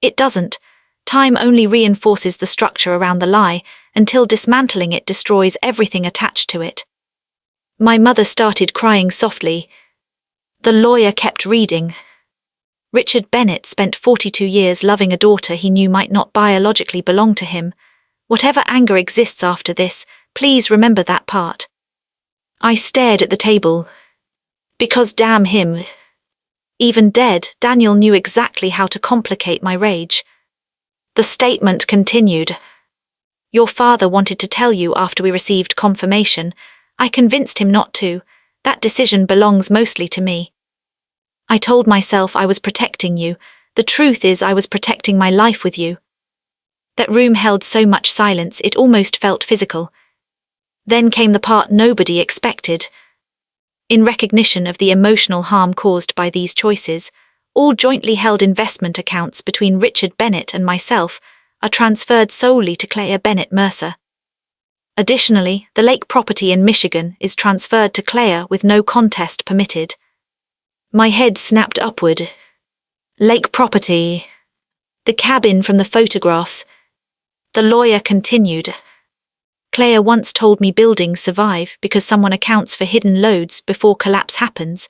Speaker 1: It doesn't. Time only reinforces the structure around the lie until dismantling it destroys everything attached to it. My mother started crying softly. The lawyer kept reading. Richard Bennett spent 42 years loving a daughter he knew might not biologically belong to him. Whatever anger exists after this, please remember that part. I stared at the table. Because damn him. Even dead, Daniel knew exactly how to complicate my rage. The statement continued. "Your father wanted to tell you after we received confirmation. I convinced him not to. That decision belongs mostly to me. I told myself I was protecting you. The truth is I was protecting my life with you." That room held so much silence it almost felt physical. Then came the part nobody expected. In recognition of the emotional harm caused by these choices, all jointly held investment accounts between Richard Bennett and myself are transferred solely to Claire Bennett Mercer. Additionally, the lake property in Michigan is transferred to Claire with no contest permitted. My head snapped upward. Lake property. The cabin from the photographs. The lawyer continued. Claire once told me buildings survive because someone accounts for hidden loads before collapse happens.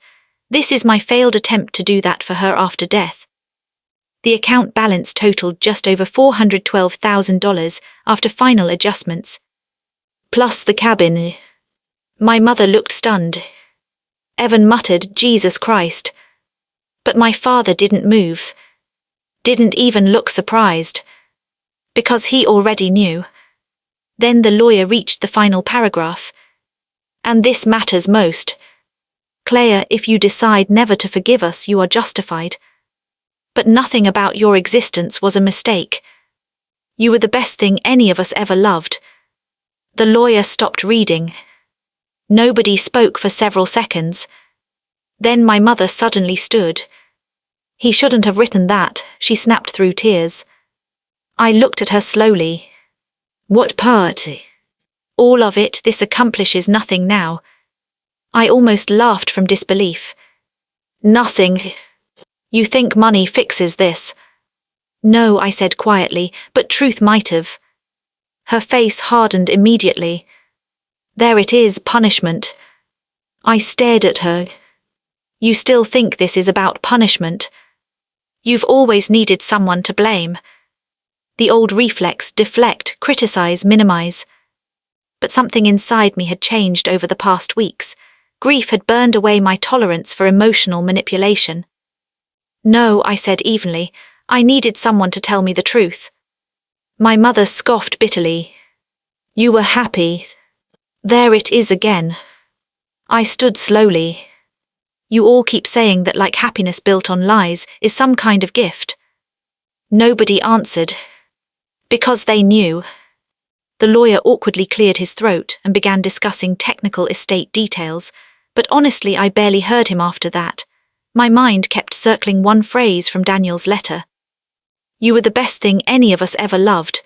Speaker 1: This is my failed attempt to do that for her after death. The account balance totaled just over $412,000 after final adjustments. Plus the cabin. My mother looked stunned. Evan muttered, "Jesus Christ." But my father didn't move. Didn't even look surprised. Because he already knew. Then the lawyer reached the final paragraph. And this matters most. Claire, if you decide never to forgive us, you are justified. But nothing about your existence was a mistake. You were the best thing any of us ever loved. The lawyer stopped reading. Nobody spoke for several seconds. Then my mother suddenly stood. He shouldn't have written that, she snapped through tears. I looked at her slowly. What part? All of it. This accomplishes nothing now. I almost laughed from disbelief. Nothing. You think money fixes this? No, I said quietly, but truth might have. Her face hardened immediately. There it is, punishment. I stared at her. You still think this is about punishment? You've always needed someone to blame. The old reflex, deflect, criticize, minimize. But something inside me had changed over the past weeks. Grief had burned away my tolerance for emotional manipulation. No, I said evenly, I needed someone to tell me the truth. My mother scoffed bitterly. You were happy. There it is again. I stood slowly. You all keep saying that like happiness built on lies is some kind of gift. Nobody answered. Because they knew. The lawyer awkwardly cleared his throat and began discussing technical estate details, but honestly I barely heard him after that. My mind kept circling one phrase from Daniel's letter. You were the best thing any of us ever loved.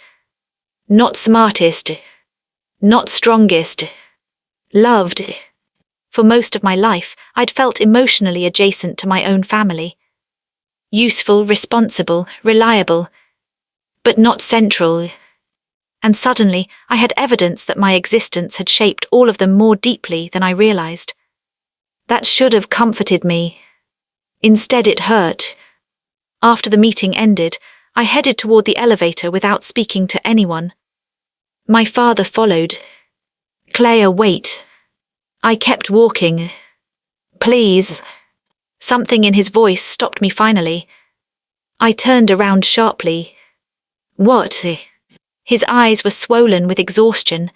Speaker 1: Not smartest. Not strongest. Loved. For most of my life, I'd felt emotionally adjacent to my own family. Useful, responsible, reliable. But not central. And suddenly, I had evidence that my existence had shaped all of them more deeply than I realized. That should have comforted me. Instead, it hurt. After the meeting ended, I headed toward the elevator without speaking to anyone. My father followed. Claire, wait. I kept walking. Please. Something in his voice stopped me finally. I turned around sharply. What? His eyes were swollen with exhaustion.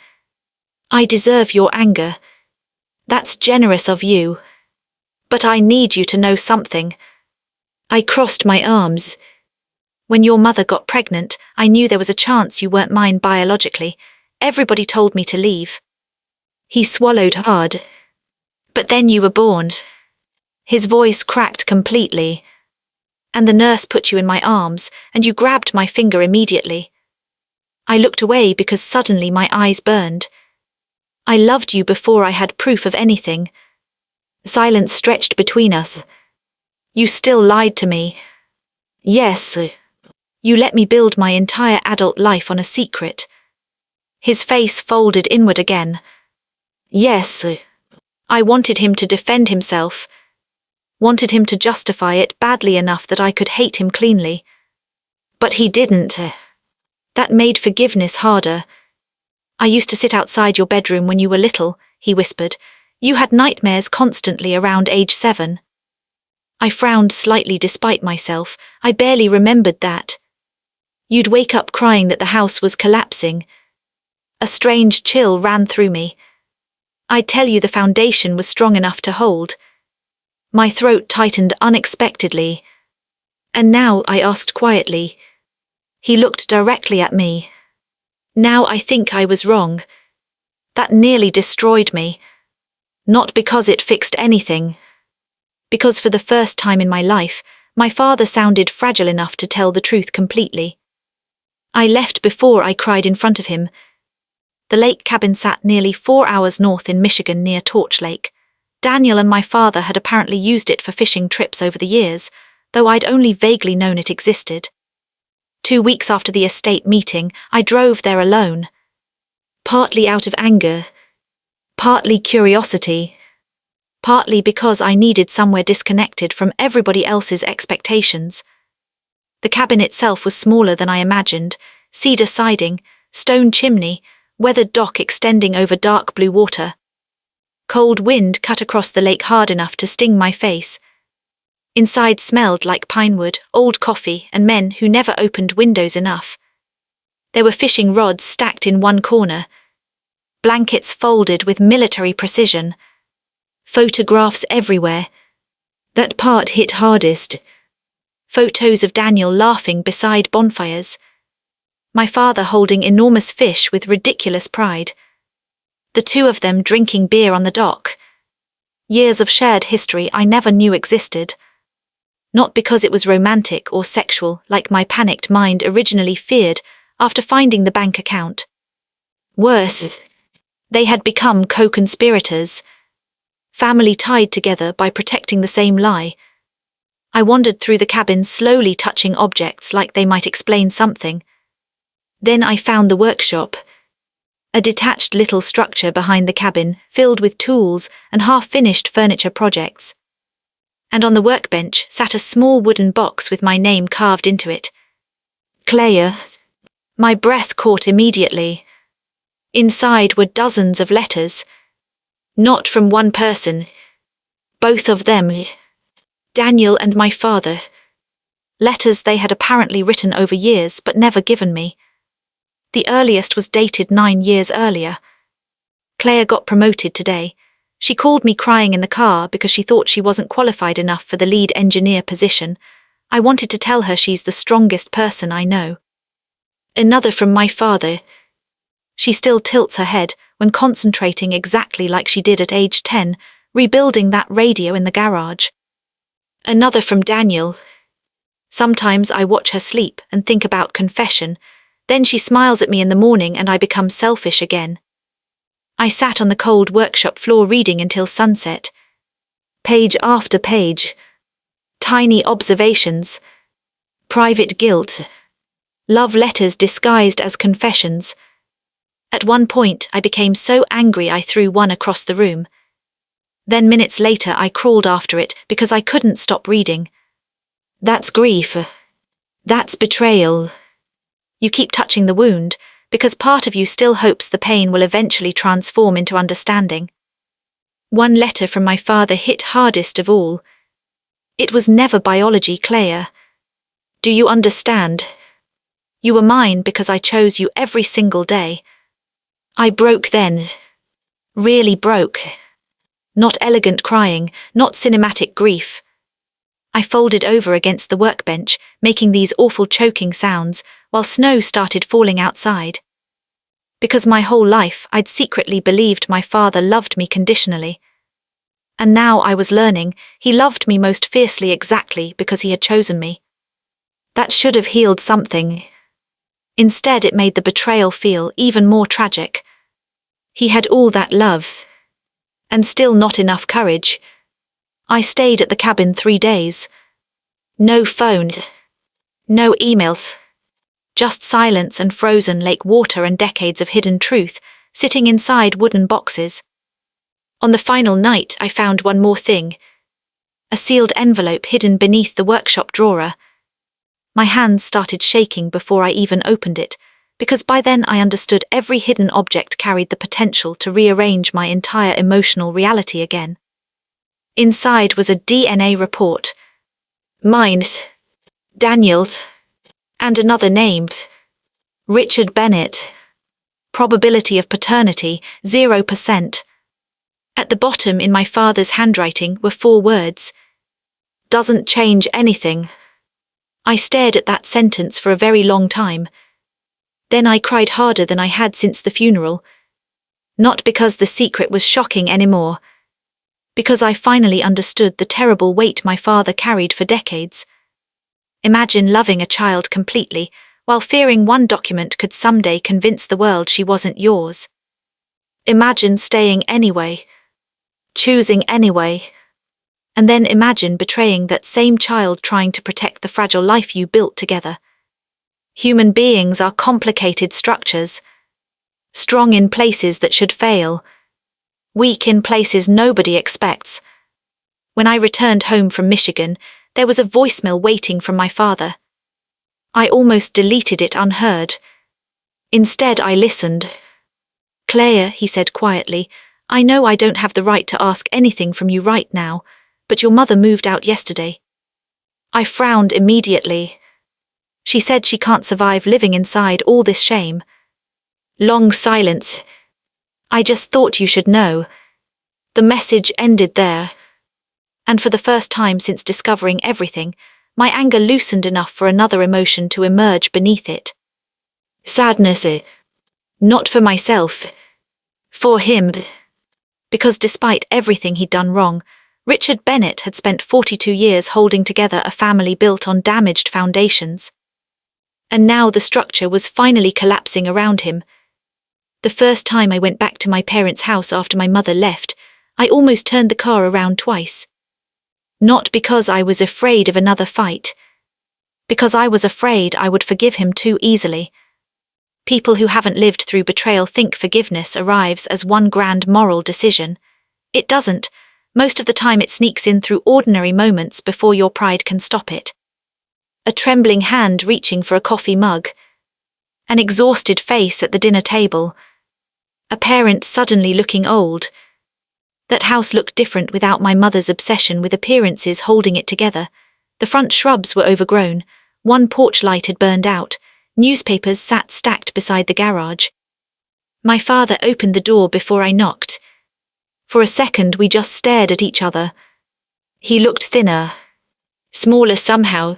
Speaker 1: I deserve your anger. That's generous of you. But I need you to know something. I crossed my arms. When your mother got pregnant, I knew there was a chance you weren't mine biologically. Everybody told me to leave. He swallowed hard. But then you were born. His voice cracked completely. And the nurse put you in my arms, and you grabbed my finger immediately. I looked away because suddenly my eyes burned. I loved you before I had proof of anything. Silence stretched between us. You still lied to me. Yes. You let me build my entire adult life on a secret. His face folded inward again. Yes. I wanted him to defend himself. Wanted him to justify it badly enough that I could hate him cleanly. But he didn't. That made forgiveness harder. I used to sit outside your bedroom when you were little, he whispered. You had nightmares constantly around age 7. I frowned slightly despite myself. I barely remembered that. You'd wake up crying that the house was collapsing. A strange chill ran through me. I'd tell you the foundation was strong enough to hold. My throat tightened unexpectedly. And now, I asked quietly. He looked directly at me. Now I think I was wrong. That nearly destroyed me. Not because it fixed anything. Because for the first time in my life, my father sounded fragile enough to tell the truth completely. I left before I cried in front of him. The lake cabin sat nearly 4 hours north in Michigan near Torch Lake. Daniel and my father had apparently used it for fishing trips over the years, though I'd only vaguely known it existed. 2 weeks after the estate meeting, I drove there alone. Partly out of anger, partly curiosity, partly because I needed somewhere disconnected from everybody else's expectations. The cabin itself was smaller than I imagined, cedar siding, stone chimney, weathered dock extending over dark blue water. Cold wind cut across the lake hard enough to sting my face. Inside smelled like pinewood, old coffee, and men who never opened windows enough. There were fishing rods stacked in one corner, blankets folded with military precision, photographs everywhere. That part hit hardest. Photos of Daniel laughing beside bonfires. My father holding enormous fish with ridiculous pride. The two of them drinking beer on the dock. Years of shared history I never knew existed. Not because it was romantic or sexual like my panicked mind originally feared after finding the bank account. Worse, they had become co-conspirators. Family tied together by protecting the same lie. I wandered through the cabin slowly touching objects like they might explain something. Then I found the workshop. A detached little structure behind the cabin filled with tools and half-finished furniture projects. And on the workbench sat a small wooden box with my name carved into it. Claire. My breath caught immediately. Inside were dozens of letters. Not from one person. Both of them. Daniel and my father. Letters they had apparently written over years but never given me. The earliest was dated 9 years earlier. Claire got promoted today. She called me crying in the car because she thought she wasn't qualified enough for the lead engineer position. I wanted to tell her she's the strongest person I know. Another from my father. She still tilts her head when concentrating exactly like she did at age 10, rebuilding that radio in the garage. Another from Daniel. Sometimes I watch her sleep and think about confession. Then she smiles at me in the morning and I become selfish again. I sat on the cold workshop floor reading until sunset. Page after page. Tiny observations. Private guilt. Love letters disguised as confessions. At one point I became so angry I threw one across the room. Then minutes later I crawled after it because I couldn't stop reading. That's grief. That's betrayal. You keep touching the wound, because part of you still hopes the pain will eventually transform into understanding. One letter from my father hit hardest of all. It was never biology, Claire. Do you understand? You were mine because I chose you every single day. I broke then. Really broke. Not elegant crying, not cinematic grief. I folded over against the workbench, making these awful choking sounds, while snow started falling outside. Because my whole life I'd secretly believed my father loved me conditionally. And now I was learning he loved me most fiercely exactly because he had chosen me. That should have healed something. Instead it made the betrayal feel even more tragic. He had all that love. And still not enough courage. I stayed at the cabin 3 days. No phones. No emails. Just silence and frozen lake water and decades of hidden truth, sitting inside wooden boxes. On the final night I found one more thing. A sealed envelope hidden beneath the workshop drawer. My hands started shaking before I even opened it, because by then I understood every hidden object carried the potential to rearrange my entire emotional reality again. Inside was a DNA report. Mine. Daniel's. And another named. Richard Bennett. Probability of paternity, 0%. At the bottom in my father's handwriting were 4 words. Doesn't change anything. I stared at that sentence for a very long time. Then I cried harder than I had since the funeral. Not because the secret was shocking anymore. Because I finally understood the terrible weight my father carried for decades. Imagine loving a child completely, while fearing one document could someday convince the world she wasn't yours. Imagine staying anyway. Choosing anyway. And then imagine betraying that same child trying to protect the fragile life you built together. Human beings are complicated structures. Strong in places that should fail. Weak in places nobody expects. When I returned home from Michigan, there was a voicemail waiting from my father. I almost deleted it unheard. Instead, I listened. "Claire," he said quietly, "I know I don't have the right to ask anything from you right now, but your mother moved out yesterday." I frowned immediately. She said she can't survive living inside all this shame. Long silence. "I just thought you should know." The message ended there. And for the first time since discovering everything, my anger loosened enough for another emotion to emerge beneath it. Sadness. Not for myself. For him. Because despite everything he'd done wrong, Richard Bennett had spent 42 years holding together a family built on damaged foundations. And now the structure was finally collapsing around him. The first time I went back to my parents' house after my mother left, I almost turned the car around twice. Not because I was afraid of another fight. Because I was afraid I would forgive him too easily. People who haven't lived through betrayal think forgiveness arrives as one grand moral decision. It doesn't. Most of the time it sneaks in through ordinary moments before your pride can stop it. A trembling hand reaching for a coffee mug. An exhausted face at the dinner table. A parent suddenly looking old. That house looked different without my mother's obsession with appearances holding it together. The front shrubs were overgrown, one porch light had burned out, newspapers sat stacked beside the garage. My father opened the door before I knocked. For a second we just stared at each other. He looked thinner. Smaller somehow.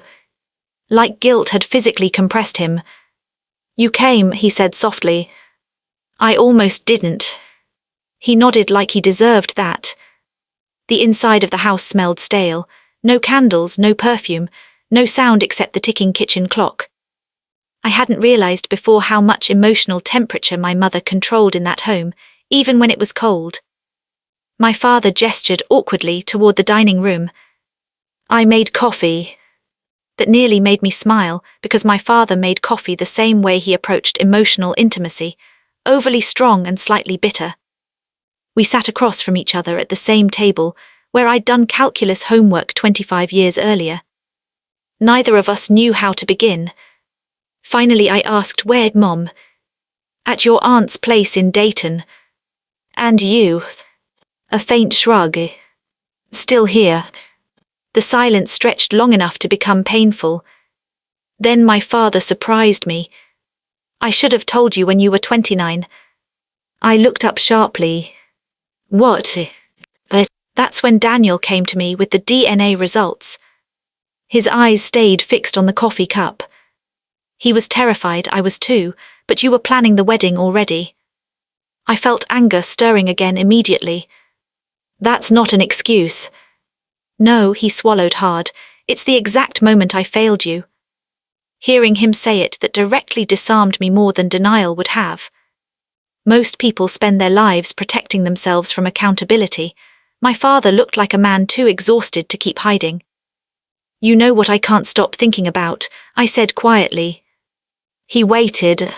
Speaker 1: Like guilt had physically compressed him. "You came," he said softly. "I almost didn't." He nodded like he deserved that. The inside of the house smelled stale. No candles, no perfume, no sound except the ticking kitchen clock. I hadn't realized before how much emotional temperature my mother controlled in that home, even when it was cold. My father gestured awkwardly toward the dining room. "I made coffee." That nearly made me smile, because my father made coffee the same way he approached emotional intimacy, overly strong and slightly bitter. We sat across from each other at the same table, where I'd done calculus homework 25 years earlier. Neither of us knew how to begin. Finally I asked, "Where'd Mom?" "At your aunt's place in Dayton." "And you?" A faint shrug. "Still here." The silence stretched long enough to become painful. Then my father surprised me. "I should have told you when you were 29. I looked up sharply. "What?" That's when Daniel came to me with the DNA results. His eyes stayed fixed on the coffee cup. He was terrified, I was too, but you were planning the wedding already. I felt anger stirring again immediately. "That's not an excuse." "No," he swallowed hard, "it's the exact moment I failed you." Hearing him say it, that directly disarmed me more than denial would have. Most people spend their lives protecting themselves from accountability. My father looked like a man too exhausted to keep hiding. "You know what I can't stop thinking about," I said quietly. He waited.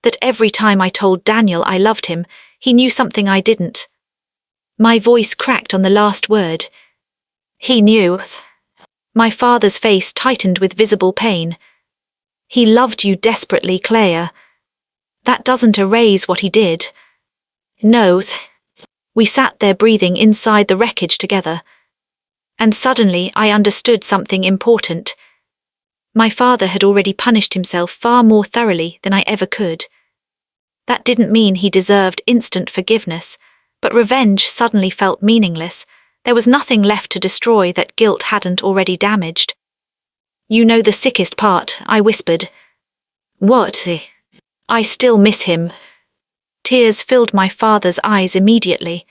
Speaker 1: That every time I told Daniel I loved him, he knew something I didn't. My voice cracked on the last word. He knew. My father's face tightened with visible pain. "He loved you desperately, Claire. That doesn't erase what he did." "No." We sat there breathing inside the wreckage together. And suddenly I understood something important. My father had already punished himself far more thoroughly than I ever could. That didn't mean he deserved instant forgiveness, but revenge suddenly felt meaningless. There was nothing left to destroy that guilt hadn't already damaged. "You know the sickest part," I whispered. "What?" "I still miss him." Tears filled my father's eyes immediately.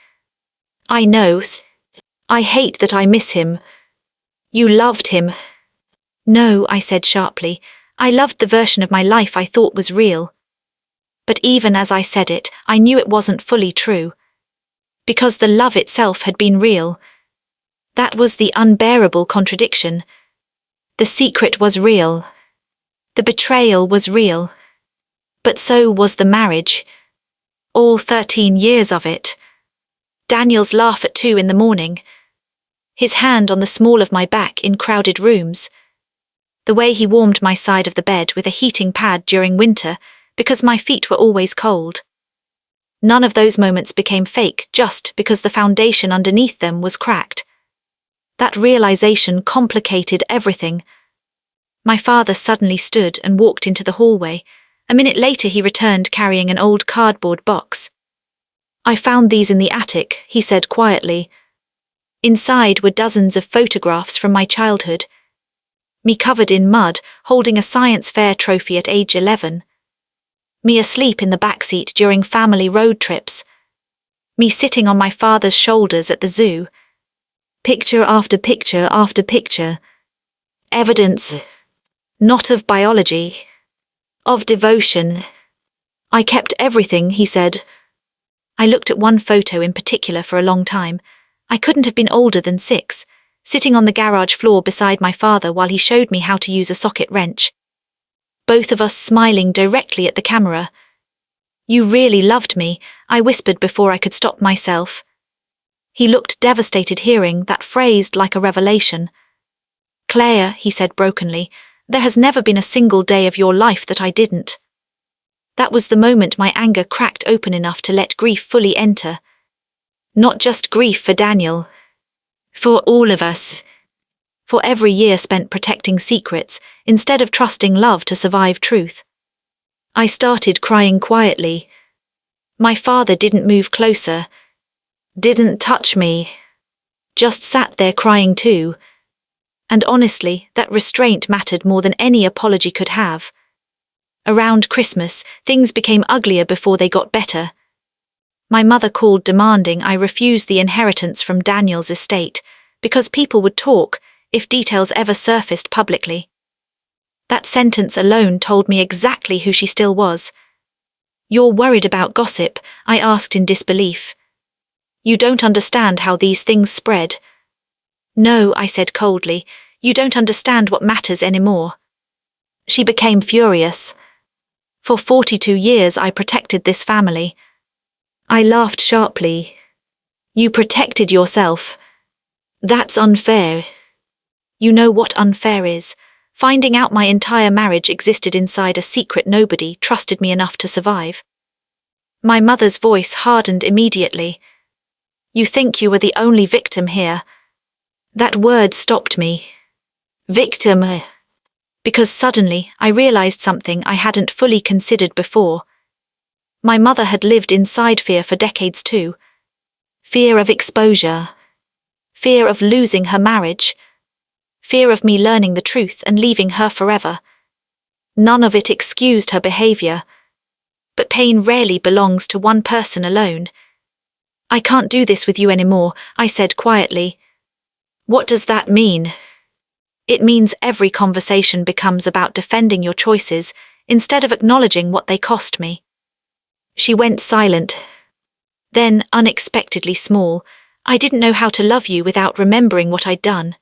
Speaker 1: I know. I hate that I miss him. You loved him. No, I said sharply. I loved the version of my life I thought was real. But even as I said it, I knew it wasn't fully true. Because the love itself had been real. That was the unbearable contradiction. The secret was real. The betrayal was real. But so was the marriage. All 13 years of it. Daniel's laugh at 2 in the morning. His hand on the small of my back in crowded rooms. The way he warmed my side of the bed with a heating pad during winter because my feet were always cold. None of those moments became fake just because the foundation underneath them was cracked. That realization complicated everything. My father suddenly stood and walked into the hallway. A minute later he returned carrying an old cardboard box. I found these in the attic, he said quietly. Inside were dozens of photographs from my childhood. Me covered in mud, holding a science fair trophy at age 11. Me asleep in the backseat during family road trips. Me sitting on my father's shoulders at the zoo. Picture after picture after picture. Evidence. Not of biology. Of devotion. I kept everything, he said. I looked at one photo in particular for a long time. I couldn't have been older than 6, sitting on the garage floor beside my father while he showed me how to use a socket wrench. Both of us smiling directly at the camera. You really loved me, I whispered before I could stop myself. He looked devastated hearing that phrased like a revelation. Claire, he said brokenly, there has never been a single day of your life that I didn't. That was the moment my anger cracked open enough to let grief fully enter. Not just grief for Daniel. For all of us. For every year spent protecting secrets, instead of trusting love to survive truth. I started crying quietly. My father didn't move closer. Didn't touch me. Just sat there crying too. And honestly, that restraint mattered more than any apology could have. Around Christmas, things became uglier before they got better. My mother called demanding I refuse the inheritance from Daniel's estate, because people would talk if details ever surfaced publicly. That sentence alone told me exactly who she still was. You're worried about gossip, I asked in disbelief. You don't understand how these things spread. No, I said coldly, you don't understand what matters anymore. She became furious. For 42 years I protected this family. I laughed sharply. You protected yourself. That's unfair. You know what unfair is. Finding out my entire marriage existed inside a secret nobody trusted me enough to survive. My mother's voice hardened immediately. You think you were the only victim here. That word stopped me. Victim. Because suddenly I realized something I hadn't fully considered before. My mother had lived inside fear for decades too. Fear of exposure. Fear of losing her marriage. Fear of me learning the truth and leaving her forever. None of it excused her behavior. But pain rarely belongs to one person alone. I can't do this with you anymore, I said quietly. What does that mean? It means every conversation becomes about defending your choices instead of acknowledging what they cost me. She went silent. Then, unexpectedly small, I didn't know how to love you without remembering what I'd done.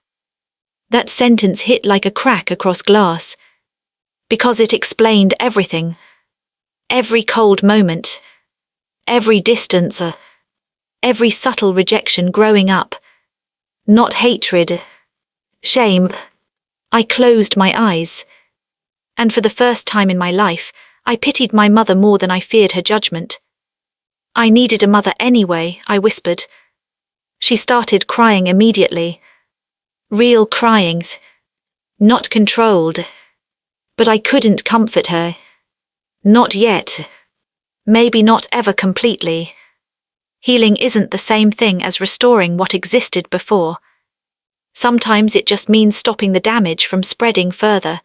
Speaker 1: That sentence hit like a crack across glass. Because it explained everything. Every cold moment. Every distance. Every subtle rejection growing up. Not hatred. Shame. I closed my eyes. And for the first time in my life, I pitied my mother more than I feared her judgment. I needed a mother anyway, I whispered. She started crying immediately. Real cryings. Not controlled. But I couldn't comfort her. Not yet. Maybe not ever completely. Healing isn't the same thing as restoring what existed before. Sometimes it just means stopping the damage from spreading further.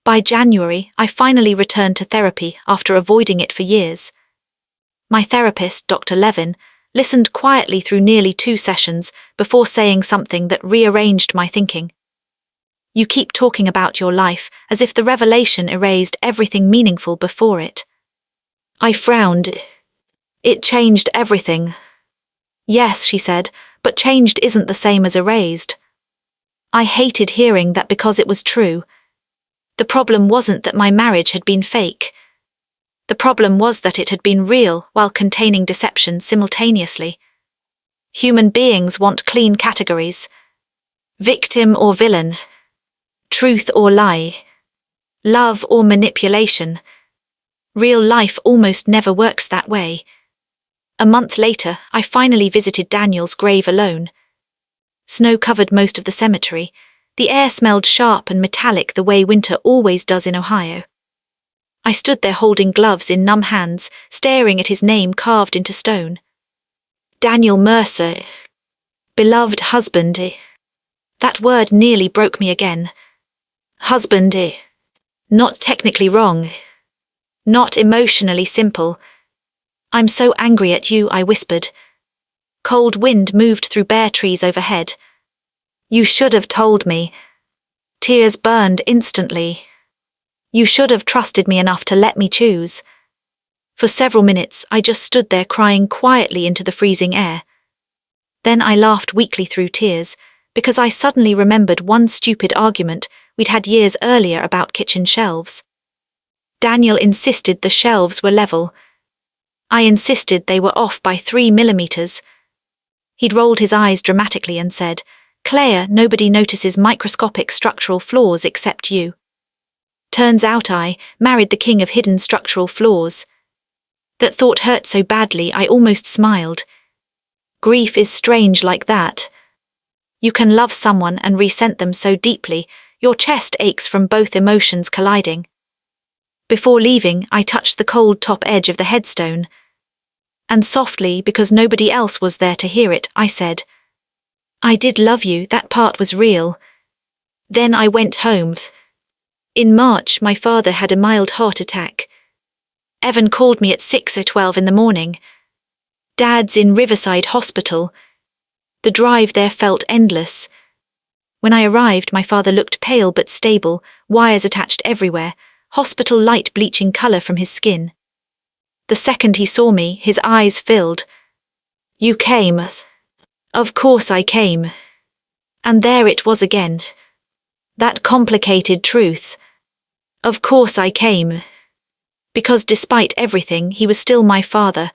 Speaker 1: By January, I finally returned to therapy after avoiding it for years. My therapist, Dr. Levin, listened quietly through nearly 2 sessions before saying something that rearranged my thinking. You keep talking about your life as if the revelation erased everything meaningful before it. I frowned. It changed everything. Yes, she said, but changed isn't the same as erased. I hated hearing that because it was true. The problem wasn't that my marriage had been fake. The problem was that it had been real while containing deception simultaneously. Human beings want clean categories. Victim or villain. Truth or lie. Love or manipulation. Real life almost never works that way. A month later, I finally visited Daniel's grave alone. Snow covered most of the cemetery. The air smelled sharp and metallic the way winter always does in Ohio. I stood there holding gloves in numb hands, staring at his name carved into stone. Daniel Mercer. Beloved husband. That word nearly broke me again. Husband. Not technically wrong. Not emotionally simple. I'm so angry at you, I whispered. Cold wind moved through bare trees overhead. You should have told me. Tears burned instantly. You should have trusted me enough to let me choose. For several minutes, I just stood there crying quietly into the freezing air. Then I laughed weakly through tears, because I suddenly remembered one stupid argument we'd had years earlier about kitchen shelves. Daniel insisted the shelves were level. I insisted they were off by 3 millimeters. He'd rolled his eyes dramatically and said, Claire, nobody notices microscopic structural flaws except you. Turns out I married the king of hidden structural flaws. That thought hurt so badly I almost smiled. Grief is strange like that. You can love someone and resent them so deeply, your chest aches from both emotions colliding. Before leaving, I touched the cold top edge of the headstone. And softly, because nobody else was there to hear it, I said, I did love you, that part was real. Then I went home. In March, my father had a mild heart attack. Evan called me at 6:12 in the morning. Dad's in Riverside Hospital. The drive there felt endless. When I arrived, my father looked pale but stable, wires attached everywhere, hospital light bleaching color from his skin. The second he saw me, his eyes filled. You came. Of course I came. And there it was again. That complicated truth. Of course I came. Because despite everything, he was still my father.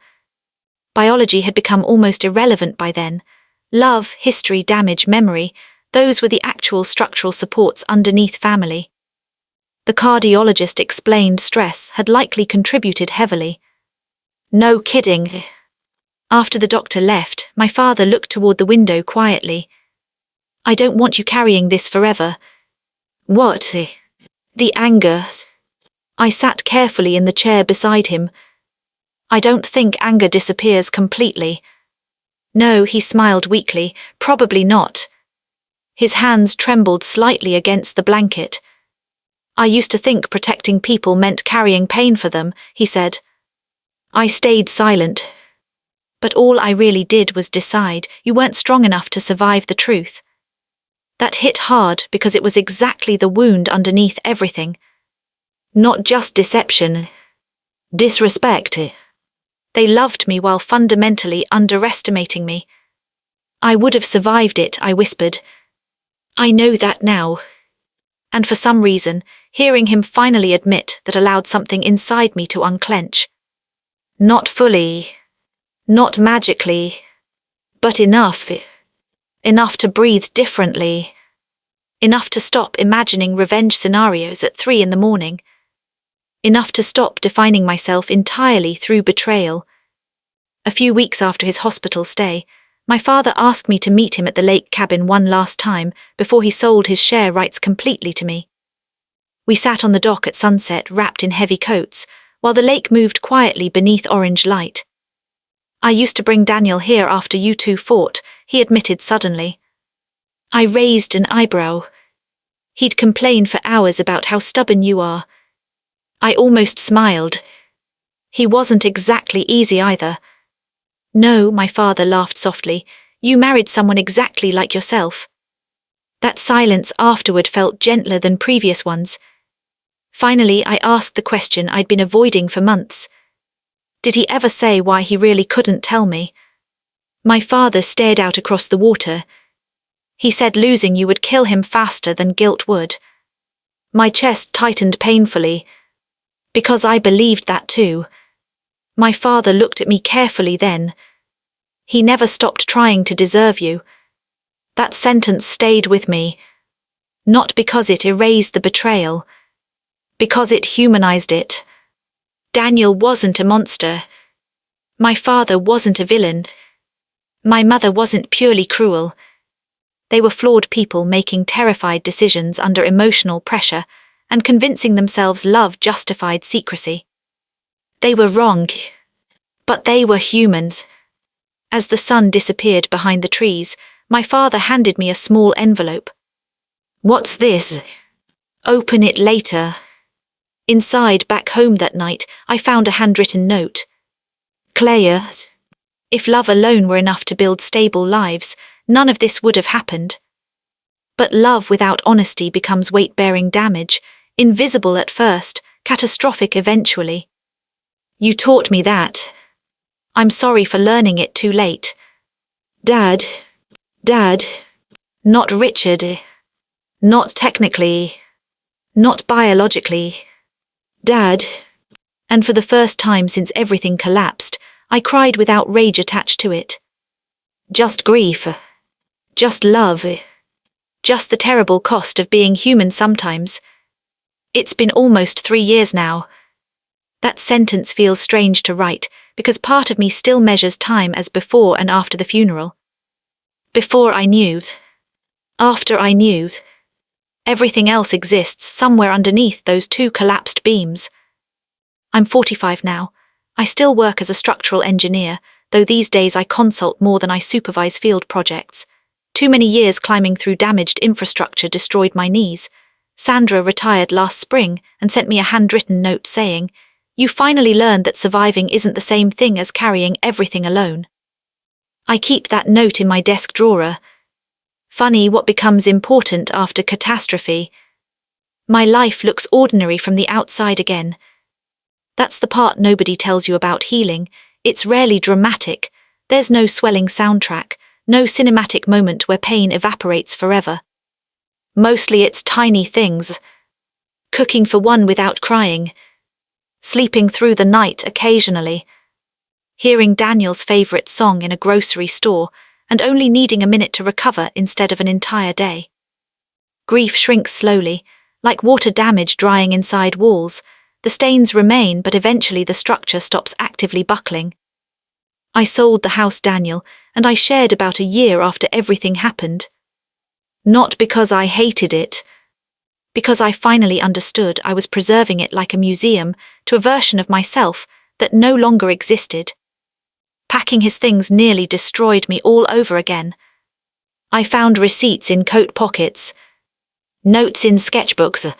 Speaker 1: Biology had become almost irrelevant by then. Love, history, damage, memory, those were the actual structural supports underneath family. The cardiologist explained stress had likely contributed heavily. No kidding. After the doctor left, my father looked toward the window quietly. I don't want you carrying this forever. What? The anger. I sat carefully in the chair beside him. I don't think anger disappears completely. No, he smiled weakly, probably not. His hands trembled slightly against the blanket. I used to think protecting people meant carrying pain for them, he said. I stayed silent. But all I really did was decide you weren't strong enough to survive the truth. That hit hard because it was exactly the wound underneath everything. Not just deception. Disrespect. They loved me while fundamentally underestimating me. I would have survived it, I whispered. I know that now. And for some reason, hearing him finally admit that allowed something inside me to unclench. Not fully. Not magically. But enough. Enough to breathe differently. Enough to stop imagining revenge scenarios at 3 in the morning. Enough to stop defining myself entirely through betrayal. A few weeks after his hospital stay, my father asked me to meet him at the lake cabin one last time before he sold his share rights completely to me. We sat on the dock at sunset wrapped in heavy coats, while the lake moved quietly beneath orange light. I used to bring Daniel here after you two fought, he admitted suddenly. I raised an eyebrow. He'd complain for hours about how stubborn you are. I almost smiled. He wasn't exactly easy either. No, my father laughed softly. You married someone exactly like yourself. That silence afterward felt gentler than previous ones. Finally, I asked the question I'd been avoiding for months. Did he ever say why he really couldn't tell me? My father stared out across the water. He said losing you would kill him faster than guilt would. My chest tightened painfully. Because I believed that too. My father looked at me carefully then. He never stopped trying to deserve you. That sentence stayed with me. Not because it erased the betrayal. Because it humanized it. Daniel wasn't a monster. My father wasn't a villain. My mother wasn't purely cruel. They were flawed people making terrified decisions under emotional pressure and convincing themselves love justified secrecy. They were wrong, but they were humans. As the sun disappeared behind the trees, my father handed me a small envelope. What's this? Open it later. Inside, back home that night, I found a handwritten note. Claire, if love alone were enough to build stable lives, none of this would have happened. But love without honesty becomes weight-bearing damage, invisible at first, catastrophic eventually. You taught me that. I'm sorry for learning it too late. Dad. Not Richard. Not technically. Not biologically. Dad. And for the first time since everything collapsed, I cried without rage attached to it. Just grief. Just love. Just the terrible cost of being human sometimes. It's been almost 3 years now. That sentence feels strange to write because part of me still measures time as before and after the funeral. Before I knew. After I knew. Everything else exists somewhere underneath those 2 collapsed beams. I'm 45 now. I still work as a structural engineer, though these days I consult more than I supervise field projects. Too many years climbing through damaged infrastructure destroyed my knees. Sandra retired last spring and sent me a handwritten note saying, "You finally learned that surviving isn't the same thing as carrying everything alone." I keep that note in my desk drawer. Funny what becomes important after catastrophe. My life looks ordinary from the outside again. That's the part nobody tells you about healing. It's rarely dramatic. There's no swelling soundtrack, no cinematic moment where pain evaporates forever. Mostly it's tiny things. Cooking for one without crying. Sleeping through the night occasionally. Hearing Daniel's favorite song in a grocery store and only needing a minute to recover instead of an entire day. Grief shrinks slowly, like water damage drying inside walls. The stains remain, but eventually the structure stops actively buckling. I sold the house Daniel, and I shared about a year after everything happened. Not because I hated it. Because I finally understood I was preserving it like a museum to a version of myself that no longer existed. Packing his things nearly destroyed me all over again. I found receipts in coat pockets, notes in sketchbooks,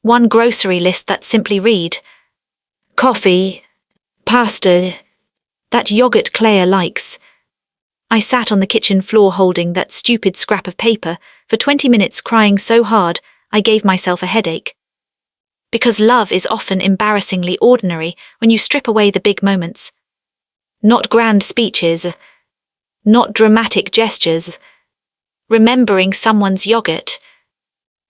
Speaker 1: one grocery list that simply read, "Coffee, pasta, that yogurt Claire likes." I sat on the kitchen floor holding that stupid scrap of paper for 20 minutes crying so hard I gave myself a headache. Because love is often embarrassingly ordinary when you strip away the big moments. Not grand speeches, not dramatic gestures. Remembering someone's yogurt.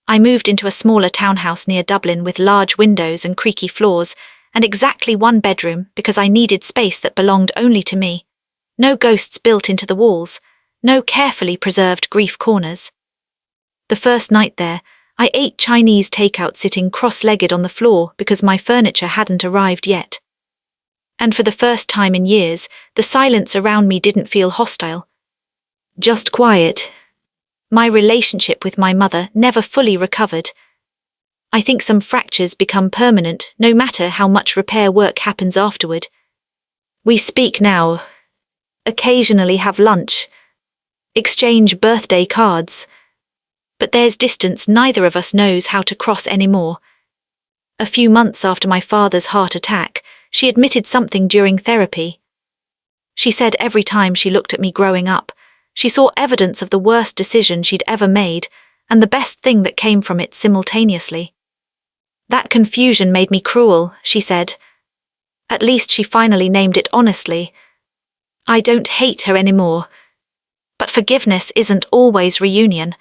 Speaker 1: I moved into a smaller townhouse near Dublin with large windows and creaky floors, and exactly 1 bedroom because I needed space that belonged only to me. No ghosts built into the walls, no carefully preserved grief corners. The first night there, I ate Chinese takeout sitting cross-legged on the floor because my furniture hadn't arrived yet. And for the first time in years, the silence around me didn't feel hostile. Just quiet. My relationship with my mother never fully recovered. I think some fractures become permanent no matter how much repair work happens afterward. We speak now. Occasionally have lunch. Exchange birthday cards. But there's distance neither of us knows how to cross anymore. A few months after my father's heart attack, she admitted something during therapy. She said every time she looked at me growing up, she saw evidence of the worst decision she'd ever made and the best thing that came from it simultaneously. That confusion made me cruel, she said. At least she finally named it honestly. I don't hate her anymore. But forgiveness isn't always reunion.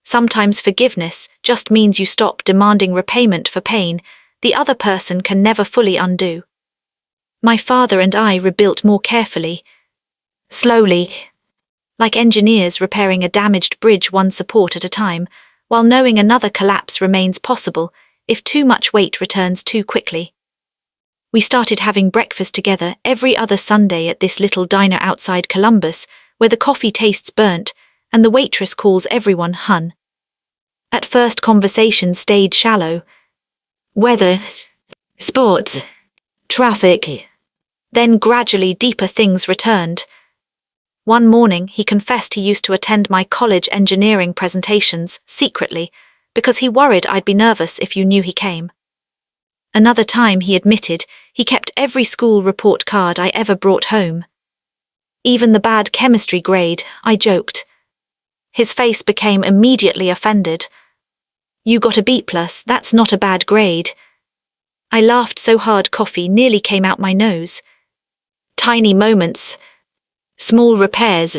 Speaker 1: Sometimes forgiveness just means you stop demanding repayment for pain the other person can never fully undo. My father and I rebuilt more carefully. Slowly. Like engineers repairing a damaged bridge one support at a time, while knowing another collapse remains possible if too much weight returns too quickly. We started having breakfast together every other Sunday at this little diner outside Columbus, where the coffee tastes burnt and the waitress calls everyone hun. At first conversations stayed shallow. Weather, sports, traffic. Then gradually deeper things returned. One morning he confessed he used to attend my college engineering presentations secretly because he worried I'd be nervous if you knew he came. Another time he admitted he kept every school report card I ever brought home. Even the bad chemistry grade, I joked. His face became immediately offended. You got a B+, that's not a bad grade. I laughed so hard coffee nearly came out my nose. Tiny moments. Small repairs.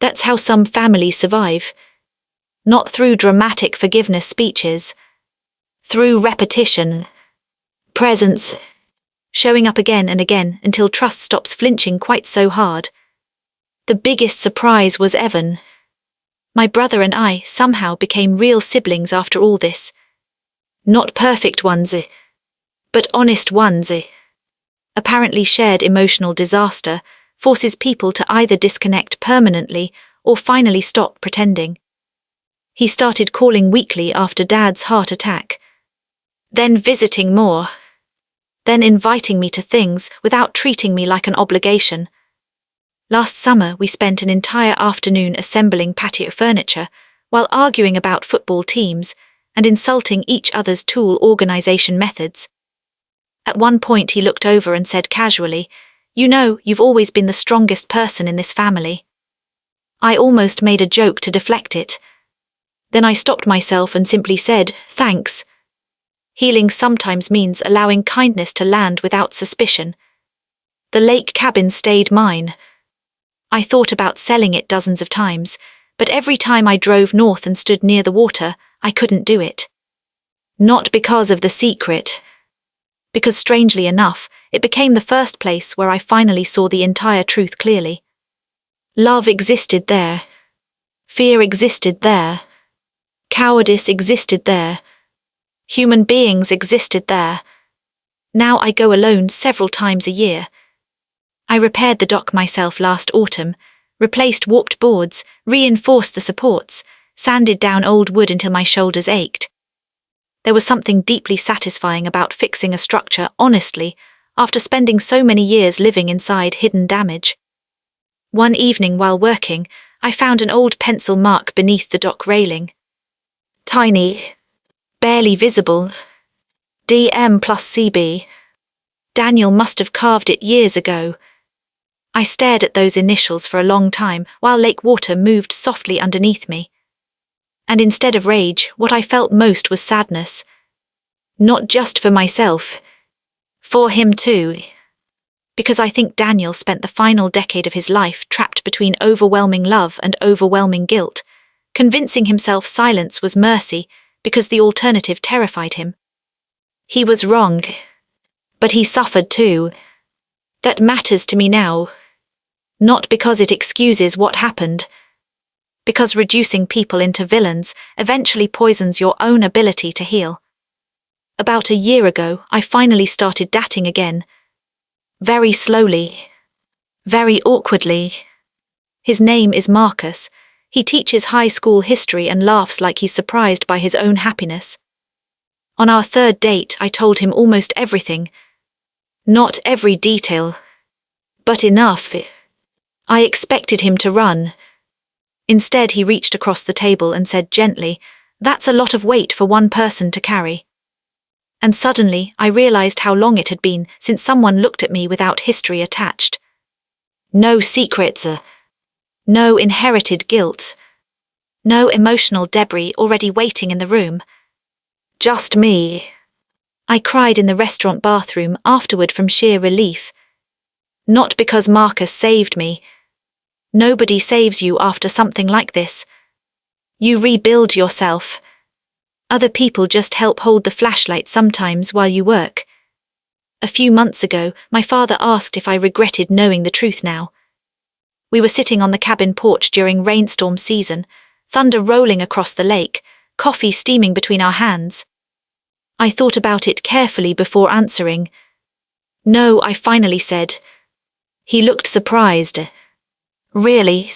Speaker 1: That's how some families survive. Not through dramatic forgiveness speeches. Through repetition. Presence. Showing up again and again until trust stops flinching quite so hard. The biggest surprise was Evan. My brother and I somehow became real siblings after all this. Not perfect ones, but honest ones. Apparently shared emotional disaster forces people to either disconnect permanently or finally stop pretending. He started calling weekly after Dad's heart attack. Then visiting more. Then inviting me to things without treating me like an obligation. Last summer we spent an entire afternoon assembling patio furniture while arguing about football teams and insulting each other's tool organization methods. At one point he looked over and said casually, "You know, you've always been the strongest person in this family." I almost made a joke to deflect it. Then I stopped myself and simply said, "Thanks." Healing sometimes means allowing kindness to land without suspicion. The lake cabin stayed mine. I thought about selling it dozens of times, but every time I drove north and stood near the water, I couldn't do it. Not because of the secret. Because strangely enough, it became the first place where I finally saw the entire truth clearly. Love existed there. Fear existed there. Cowardice existed there. Human beings existed there. Now I go alone several times a year. I repaired the dock myself last autumn, replaced warped boards, reinforced the supports, sanded down old wood until my shoulders ached. There was something deeply satisfying about fixing a structure honestly after spending so many years living inside hidden damage. One evening while working, I found an old pencil mark beneath the dock railing. Tiny. Barely visible. DM plus CB. Daniel must have carved it years ago. I stared at those initials for a long time while lake water moved softly underneath me. And instead of rage, what I felt most was sadness. Not just for myself. For him too. Because I think Daniel spent the final decade of his life trapped between overwhelming love and overwhelming guilt, convincing himself silence was mercy because the alternative terrified him. He was wrong. But he suffered too. That matters to me now. Not because it excuses what happened. Because reducing people into villains eventually poisons your own ability to heal. About a year ago, I finally started dating again. Very slowly. Very awkwardly. His name is Marcus. He teaches high school history and laughs like he's surprised by his own happiness. On our third date, I told him almost everything. Not every detail. But enough. I expected him to run. Instead, he reached across the table and said gently, "That's a lot of weight for one person to carry." And suddenly, I realized how long it had been since someone looked at me without history attached. No secrets, no inherited guilt, no emotional debris already waiting in the room. Just me. I cried in the restaurant bathroom afterward from sheer relief. Not because Marcus saved me. Nobody saves you after something like this. You rebuild yourself. Other people just help hold the flashlight sometimes while you work. A few months ago, my father asked if I regretted knowing the truth now. We were sitting on the cabin porch during rainstorm season, thunder rolling across the lake, coffee steaming between our hands. I thought about it carefully before answering. No, I finally said. He looked surprised. Really?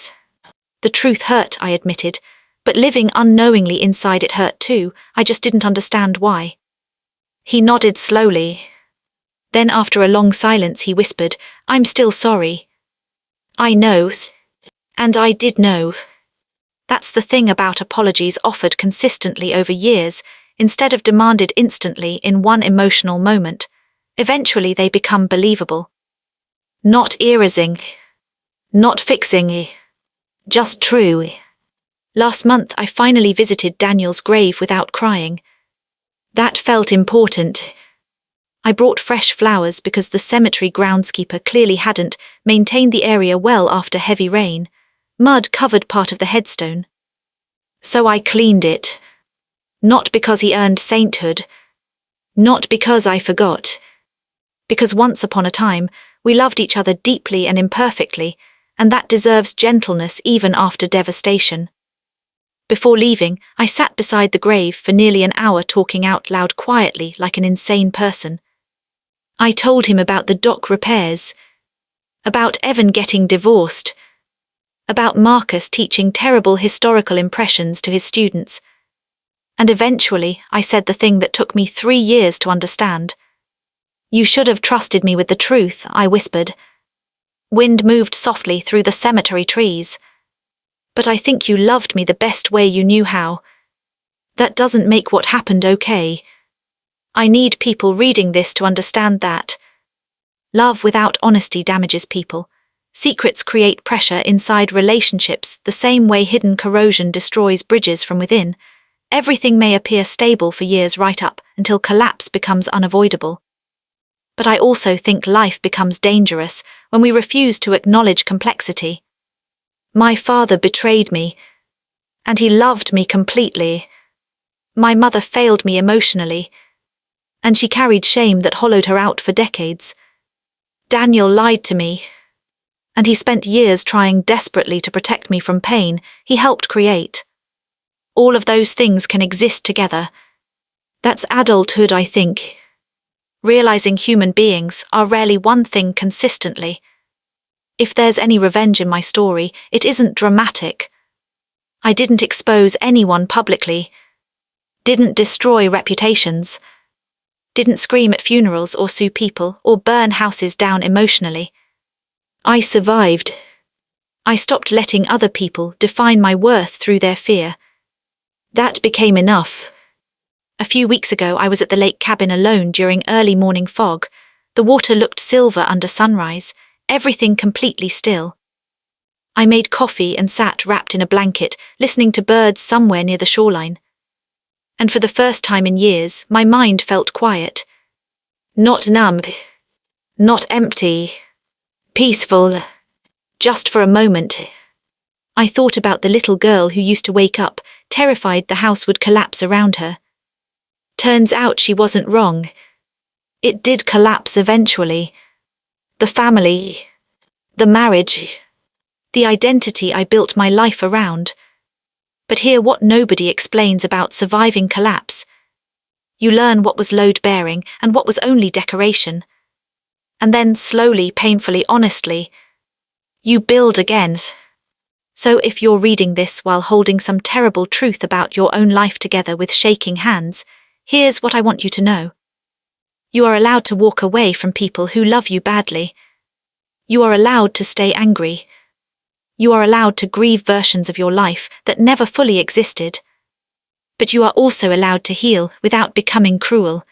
Speaker 1: The truth hurt, I admitted, but living unknowingly inside it hurt too. I just didn't understand why. He nodded slowly. Then after a long silence he whispered, I'm still sorry. I know. And I did know. That's the thing about apologies offered consistently over years, instead of demanded instantly in one emotional moment. Eventually they become believable. Not erasing. Not fixing. Just true. Last month I finally visited Daniel's grave without crying. That felt important. I brought fresh flowers because the cemetery groundskeeper clearly hadn't maintained the area well after heavy rain. Mud covered part of the headstone. So I cleaned it. Not because he earned sainthood. Not because I forgot. Because once upon a time, we loved each other deeply and imperfectly, and that deserves gentleness even after devastation. Before leaving, I sat beside the grave for nearly an hour talking out loud quietly like an insane person. I told him about the dock repairs, about Evan getting divorced, about Marcus teaching terrible historical impressions to his students. And eventually, I said the thing that took me 3 years to understand. You should have trusted me with the truth, I whispered. Wind moved softly through the cemetery trees. But I think you loved me the best way you knew how. That doesn't make what happened okay. I need people reading this to understand that. Love without honesty damages people. Secrets create pressure inside relationships the same way hidden corrosion destroys bridges from within. Everything may appear stable for years right up until collapse becomes unavoidable. But I also think life becomes dangerous when we refuse to acknowledge complexity. My father betrayed me, and he loved me completely. My mother failed me emotionally, and she carried shame that hollowed her out for decades. Daniel lied to me, and he spent years trying desperately to protect me from pain he helped create. All of those things can exist together. That's adulthood, I think. Realizing human beings are rarely one thing consistently. If there's any revenge in my story, it isn't dramatic. I didn't expose anyone publicly, didn't destroy reputations, didn't scream at funerals or sue people or burn houses down emotionally. I survived. I stopped letting other people define my worth through their fear. That became enough. A few weeks ago I was at the lake cabin alone during early morning fog. The water looked silver under sunrise, everything completely still. I made coffee and sat wrapped in a blanket, listening to birds somewhere near the shoreline. And for the first time in years, my mind felt quiet. Not numb, not empty, peaceful. Just for a moment. I thought about the little girl who used to wake up, terrified the house would collapse around her. Turns out she wasn't wrong. It did collapse eventually. The family, the marriage, the identity I built my life around. But hear what nobody explains about surviving collapse. You learn what was load-bearing and what was only decoration. And then slowly, painfully, honestly, you build again. So if you're reading this while holding some terrible truth about your own life together with shaking hands, here's what I want you to know. You are allowed to walk away from people who love you badly. You are allowed to stay angry. You are allowed to grieve versions of your life that never fully existed. But you are also allowed to heal without becoming cruel.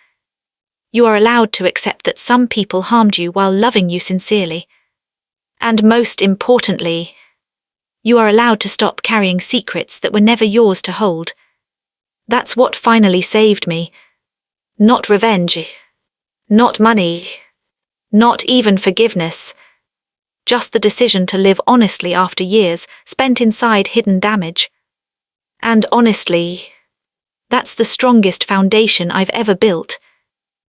Speaker 1: You are allowed to accept that some people harmed you while loving you sincerely. And most importantly, you are allowed to stop carrying secrets that were never yours to hold. That's what finally saved me. Not revenge. Not money. Not even forgiveness. Just the decision to live honestly after years spent inside hidden damage. And honestly, that's the strongest foundation I've ever built.